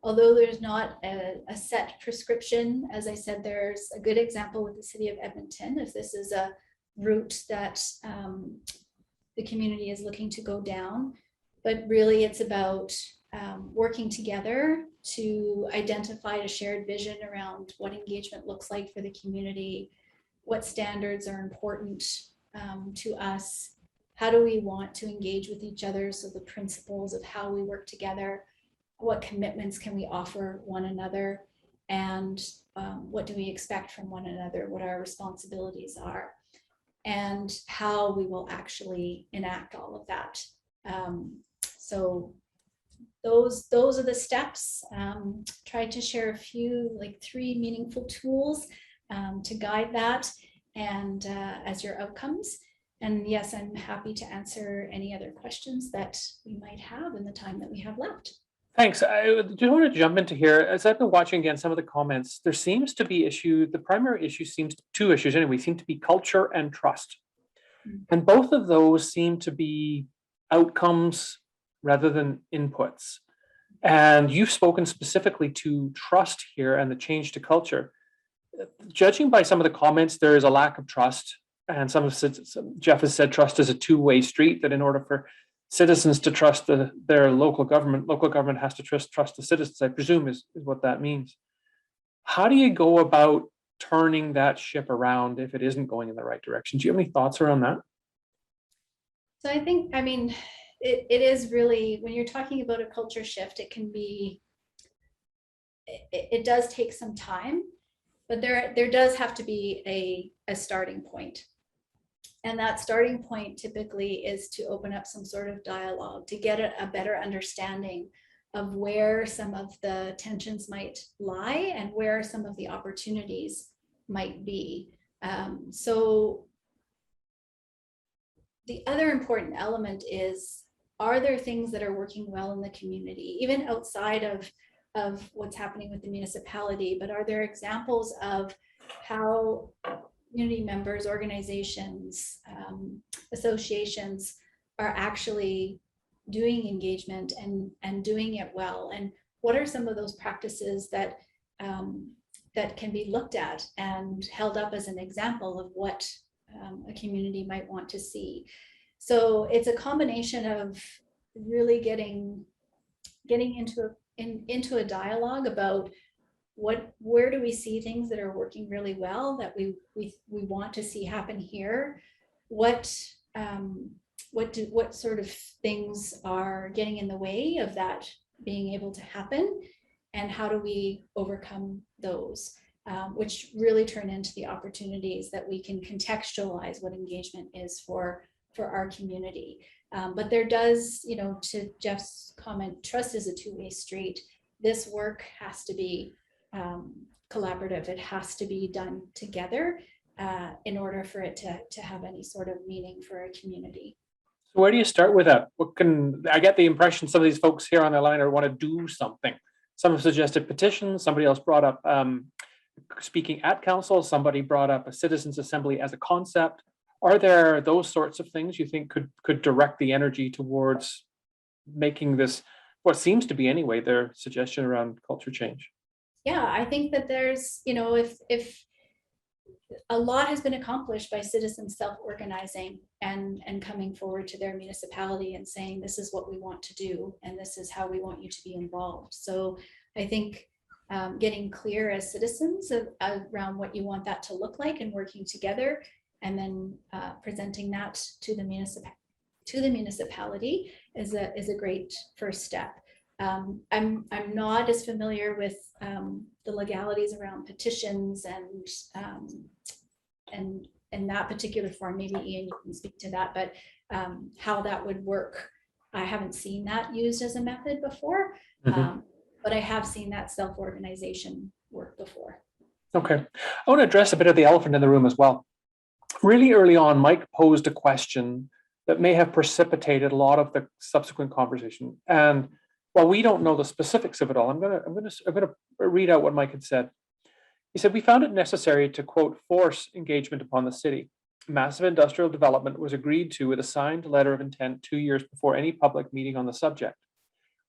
although there's not a set prescription, as I said, there's a good example with the city of Edmonton. If this is a route that the community is looking to go down, but really it's about working together to identify a shared vision around what engagement looks like for the community, what standards are important to us, how do we want to engage with each other, so the principles of how we work together, what commitments can we offer one another, and what do we expect from one another, what our responsibilities are, and how we will actually enact all of that. So those are the steps. Tried to share a few, like 3 meaningful tools to guide that, and as your outcomes. And yes, I'm happy to answer any other questions that we might have in the time that we have left. Thanks. I do want to jump into here. As I've been watching again some of the comments, there seems to be the primary issue seems, 2 issues anyway, seem to be culture and trust. And both of those seem to be outcomes rather than inputs. And you've spoken specifically to trust here and the change to culture. Judging by some of the comments, there is a lack of trust. And Jeff has said trust is a 2-way street, that in order for citizens to trust their local government has to trust the citizens, I presume is what that means. How do you go about turning that ship around if it isn't going in the right direction? Do you have any thoughts around that? So I think, I mean, it is really, when you're talking about a culture shift, it can be, it does take some time, but there does have to be a starting point. And that starting point typically is to open up some sort of dialogue, to get a better understanding of where some of the tensions might lie and where some of the opportunities might be. So the other important element is, are there things that are working well in the community, even outside of what's happening with the municipality, but are there examples of how community members, organizations, associations are actually doing engagement and doing it well? And what are some of those practices that that can be looked at and held up as an example of what a community might want to see? So it's a combination of really getting into a dialogue about where do we see things that are working really well that we want to see happen here? What sort of things are getting in the way of that being able to happen, and how do we overcome those, which really turn into the opportunities that we can contextualize what engagement is for our community. But there does, you know, to Jeff's comment, trust is a 2-way street. This work has to be collaborative. It has to be done together in order for it to have any sort of meaning for a community. So where do you start with that? I get the impression some of these folks here on the line want to do something. Some have suggested petitions. Somebody else brought up speaking at council. Somebody brought up a citizens assembly as a concept. Are there those sorts of things you think could direct the energy towards making this, what seems to be anyway, their suggestion around culture change? Yeah, I think that there's, you know, if a lot has been accomplished by citizens self-organizing and coming forward to their municipality and saying, this is what we want to do, and this is how we want you to be involved. So I think getting clear as citizens around what you want that to look like and working together, and then presenting that to the municipality is a great first step. I'm not as familiar with the legalities around petitions and that particular form. Maybe Ian, you can speak to that, but how that would work I haven't seen that used as a method before, but I have seen that self-organization work before. Okay. I want to address a bit of the elephant in the room as well. Really early on, Mike posed a question that may have precipitated a lot of the subsequent conversation. And while we don't know the specifics of it all, I'm gonna read out what Mike had said. He said, "We found it necessary to, quote, force engagement upon the city. Massive industrial development was agreed to with a signed letter of intent 2 years before any public meeting on the subject.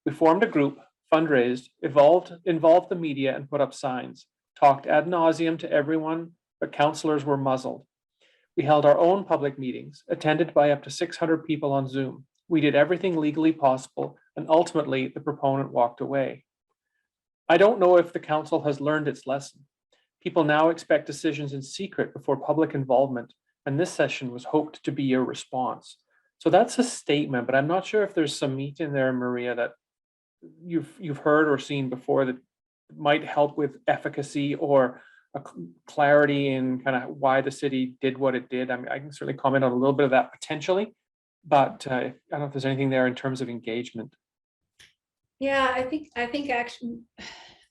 We formed a group, fundraised, involved the media and put up signs, talked ad nauseum to everyone, but councillors were muzzled. We held our own public meetings, attended by up to 600 people on Zoom. We did everything legally possible, and ultimately the proponent walked away. I don't know if the council has learned its lesson. People now expect decisions in secret before public involvement, and this session was hoped to be a response." So that's a statement, but I'm not sure if there's some meat in there, Maria, that you've heard or seen before that might help with efficacy or a clarity in kind of why the city did what it did. I mean, I can certainly comment on a little bit of that potentially, but I don't know if there's anything there in terms of engagement. Yeah, I think actually,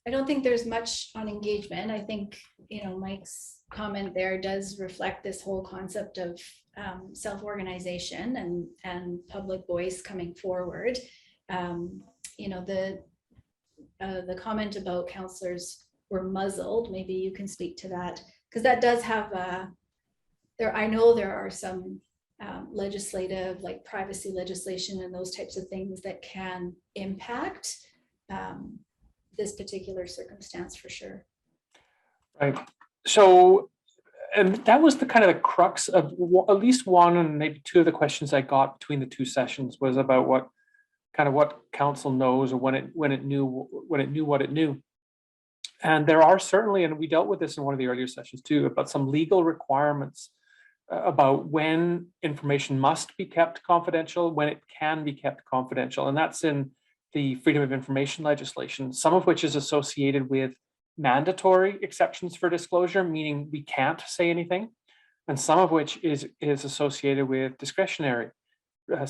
I don't think there's much on engagement. I think, you know, Mike's comment there does reflect this whole concept of self-organization and public voice coming forward. You know, the comment about councillors were muzzled, maybe you can speak to that, because that does have I know there are some legislative, like privacy legislation and those types of things that can impact this particular circumstance for sure. Right. So, and that was the kind of the crux of at least one and maybe two of the questions I got between the two sessions was about what council knows or when it knew what it knew. And there are certainly, and we dealt with this in one of the earlier sessions too, about some legal requirements about when information must be kept confidential, when it can be kept confidential. And that's in the freedom of information legislation, some of which is associated with mandatory exceptions for disclosure, meaning we can't say anything, and some of which is associated with discretionary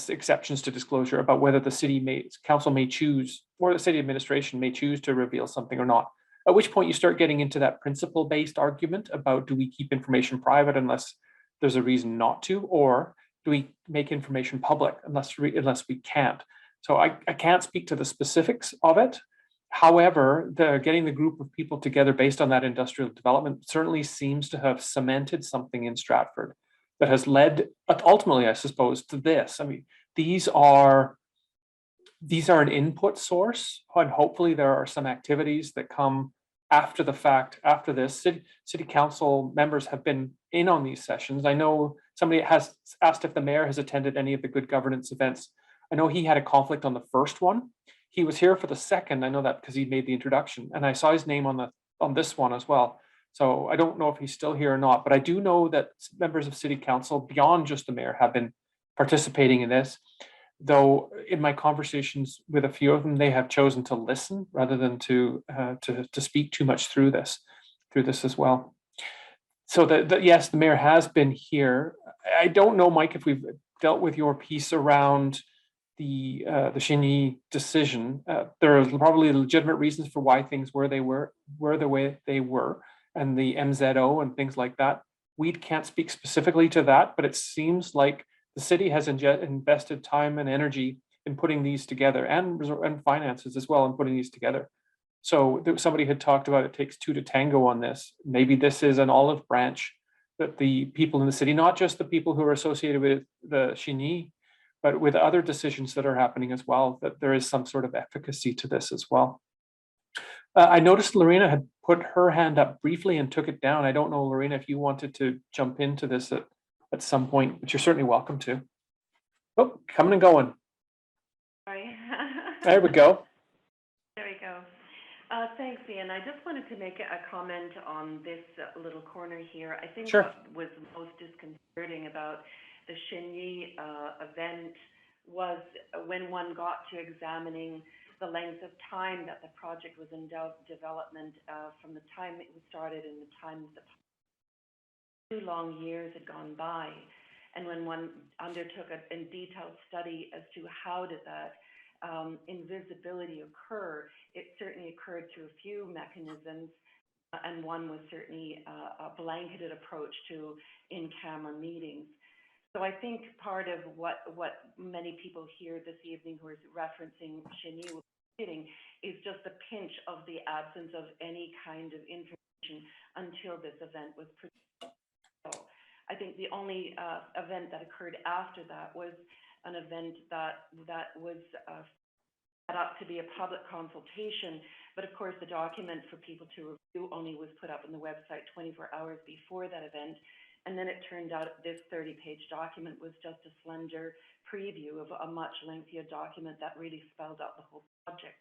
exceptions to disclosure about whether the council may choose, or the city administration may choose to reveal something or not. At which point you start getting into that principle-based argument about, do we keep information private unless there's a reason not to, or do we make information public unless we can't? So I can't speak to the specifics of it. However, getting the group of people together based on that industrial development certainly seems to have cemented something in Stratford that has led ultimately, I suppose, to this. I mean, these are an input source, and hopefully there are some activities that come after the fact, after this. City council members have been in on these sessions. I know somebody has asked if the mayor has attended any of the good governance events. I know he had a conflict on the first one. He was here for the second. I know that because he made the introduction, and I saw his name on this one as well. So I don't know if he's still here or not, but I do know that members of city council beyond just the mayor have been participating in this. Though in my conversations with a few of them, they have chosen to listen rather than to speak too much through this as well. So yes, the mayor has been here. I don't know, Mike, if we've dealt with your piece around the Chigny decision. There are probably legitimate reasons for why things were the way they were, and the MZO and things like that. We can't speak specifically to that, but it seems like the city has invested time and energy in putting these together, and finances as well in putting these together. So somebody had talked about it takes two to tango on this. Maybe this is an olive branch that the people in the city, not just the people who are associated with the Chigny, but with other decisions that are happening as well, that there is some sort of efficacy to this as well. I noticed Lorena had put her hand up briefly and took it down. I don't know, Lorena, if you wanted to jump into this at some point, but you're certainly welcome to. Oh, coming and going. Sorry. There we go. There we go. Thanks, Ian. I just wanted to make a comment on this little corner here. I think Sure. What was most disconcerting about the Chigny event was when one got to examining the length of time that the project was in development from the time it was started and the time the 2 long years had gone by. And when one undertook a detailed study as to how did that invisibility occur, it certainly occurred through a few mechanisms, and one was certainly a blanketed approach to in-camera meetings. So I think part of what many people here this evening who are referencing Shinyi will be getting is just a pinch of the absence of any kind of information until this event was produced. So I think the only event that occurred after that was an event that was set up to be a public consultation, but of course the document for people to review only was put up on the website 24 hours before that event. And then it turned out this 30-page document was just a slender preview of a much lengthier document that really spelled out the whole project.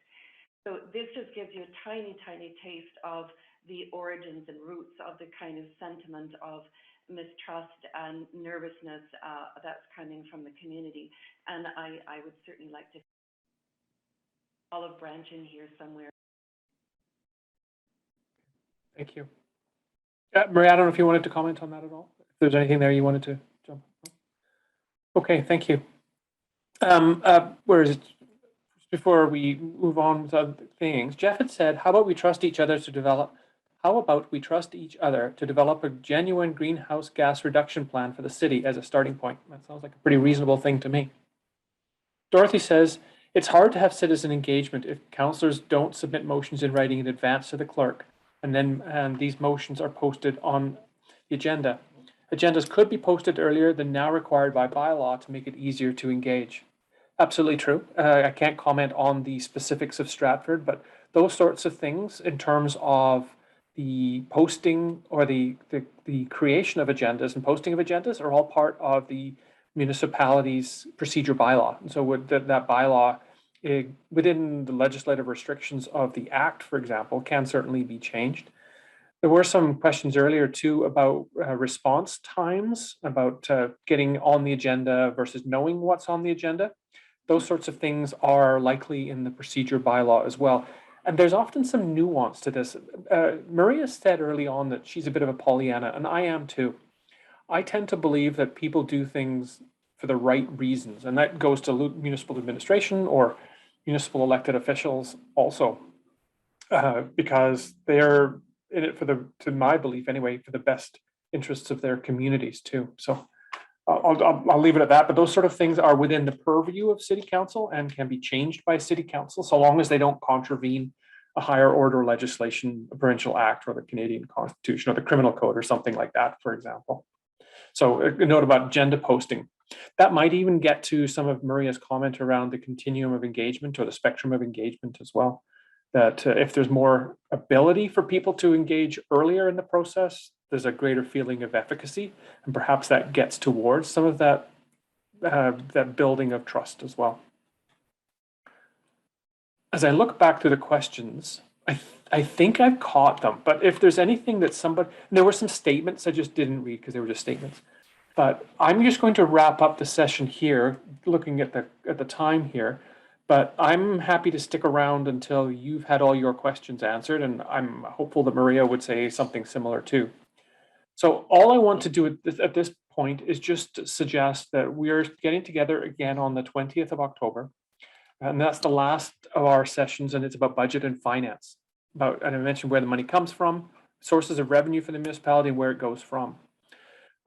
So this just gives you a tiny, tiny taste of the origins and roots of the kind of sentiment of mistrust and nervousness that's coming from the community. And I would certainly like to olive branch in here somewhere. Thank you. Maria, I don't know if you wanted to comment on that at all. If there's anything there you wanted to jump. Okay, thank you. Where is it? Before we move on with other things, Jeff had said, how about we trust each other to develop? How about we trust each other to develop a genuine greenhouse gas reduction plan for the city as a starting point? That sounds like a pretty reasonable thing to me. Dorothy says, it's hard to have citizen engagement if councillors don't submit motions in writing in advance to the clerk, and these motions are posted on the agenda. Agendas could be posted earlier than now required by bylaw to make it easier to engage. Absolutely true. I can't comment on the specifics of Stratford, but those sorts of things in terms of the posting or the creation of agendas and posting of agendas are all part of the municipality's procedure bylaw. And so with that bylaw, within the legislative restrictions of the Act, for example, can certainly be changed. There were some questions earlier too about response times, about getting on the agenda versus knowing what's on the agenda. Those sorts of things are likely in the procedure bylaw as well. And there's often some nuance to this. Maria said early on that she's a bit of a Pollyanna, and I am too. I tend to believe that people do things for the right reasons, and that goes to municipal administration or municipal elected officials also, because they're in it for to my belief anyway, for the best interests of their communities too. So I'll leave it at that, but those sort of things are within the purview of City Council and can be changed by City Council so long as they don't contravene a higher order legislation, a provincial act or the Canadian Constitution or the Criminal Code or something like that, for example. So a note about agenda posting. That might even get to some of Maria's comment around the continuum of engagement or the spectrum of engagement as well. That if there's more ability for people to engage earlier in the process, there's a greater feeling of efficacy, and perhaps that gets towards some of that that building of trust as well. As I look back through the questions, I think I've caught them, but if there's anything that there were some statements I just didn't read because they were just statements. But I'm just going to wrap up the session here, looking at the time here. But I'm happy to stick around until you've had all your questions answered, and I'm hopeful that Maria would say something similar too. So all I want to do at this point is just suggest that we're getting together again on the 20th of October, and that's the last of our sessions, and it's about budget and finance. And I mentioned where the money comes from, sources of revenue for the municipality, and where it goes from.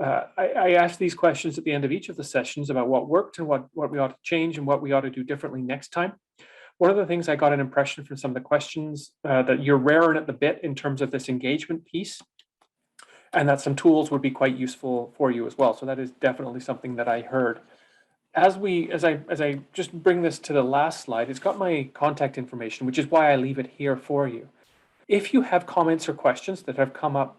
I asked these questions at the end of each of the sessions about what worked and what we ought to change and what we ought to do differently next time. One of the things I got an impression from some of the questions that you're raring at the bit in terms of this engagement piece, and that some tools would be quite useful for you as well. So that is definitely something that I heard. As I just bring this to the last slide, it's got my contact information, which is why I leave it here for you. If you have comments or questions that have come up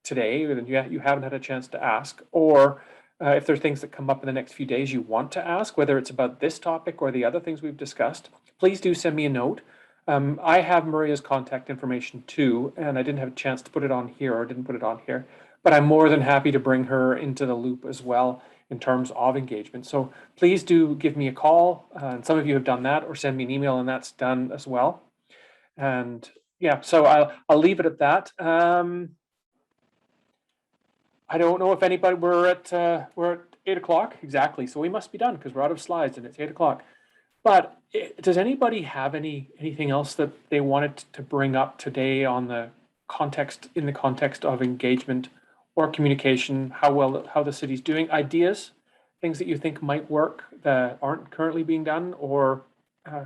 today and you haven't had a chance to ask, or if there are things that come up in the next few days you want to ask, whether it's about this topic or the other things we've discussed, please do send me a note. I have Maria's contact information too, and I didn't have a chance to put it on here or didn't put it on here, but I'm more than happy to bring her into the loop as well in terms of engagement. So please do give me a call, and some of you have done that, or send me an email, and that's done as well. And yeah, so I'll leave it at that. I don't know if anybody, we're at 8 o'clock, exactly. So we must be done because we're out of slides and it's 8 o'clock. But does anybody have anything else that they wanted to bring up today on the context, in the context of engagement or communication, how the city's doing, ideas, things that you think might work that aren't currently being done, or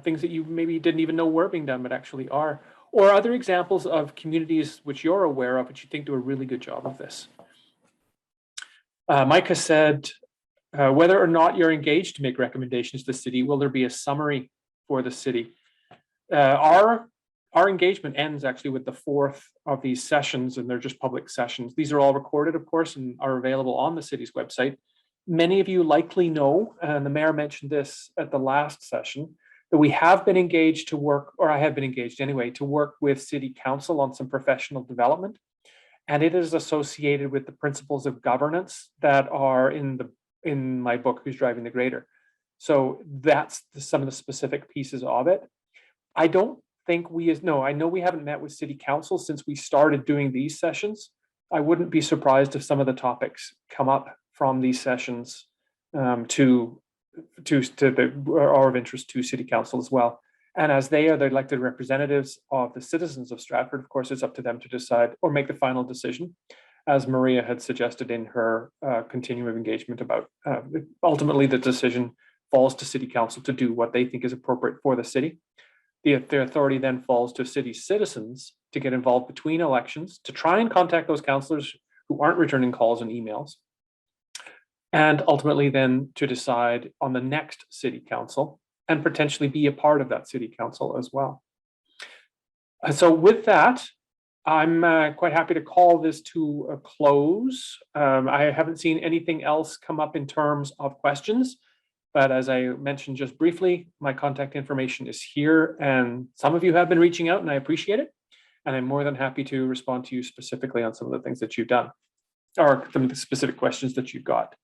things that you maybe didn't even know were being done but actually are, or other examples of communities which you're aware of which you think do a really good job of this? Micah said, whether or not you're engaged to make recommendations to the city, will there be a summary for the city? Our engagement ends actually with the fourth of these sessions, and they're just public sessions. These are all recorded, of course, and are available on the city's website. Many of you likely know, and the mayor mentioned this at the last session, that we have been engaged to work, or I have been engaged anyway, to work with city council on some professional development. And it is associated with the principles of governance that are in my book, Who's Driving the Grader. So that's some of the specific pieces of it. I don't think I know we haven't met with city council since we started doing these sessions. I wouldn't be surprised if some of the topics come up from these sessions are of interest to city council as well. And as they are the elected representatives of the citizens of Stratford, of course, it's up to them to decide or make the final decision, as Maria had suggested in her continuum of engagement about ultimately the decision falls to city council to do what they think is appropriate for the city. The authority then falls to city citizens to get involved between elections, to try and contact those councillors who aren't returning calls and emails, and ultimately then to decide on the next city council and potentially be a part of that city council as well. And so with that, I'm quite happy to call this to a close. I haven't seen anything else come up in terms of questions, but as I mentioned just briefly, my contact information is here, and some of you have been reaching out and I appreciate it. And I'm more than happy to respond to you specifically on some of the things that you've done, or some of the specific questions that you've got.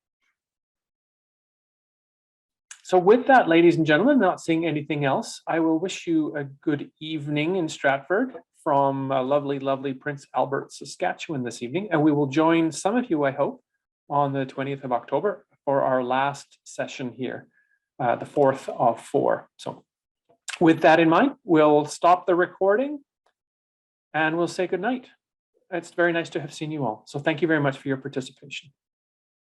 So with that, ladies and gentlemen, not seeing anything else, I will wish you a good evening in Stratford from lovely, lovely Prince Albert, Saskatchewan this evening. And we will join some of you, I hope, on the 20th of October for our last session here, the 4th of 4. So with that in mind, we'll stop the recording and we'll say good night. It's very nice to have seen you all. So thank you very much for your participation.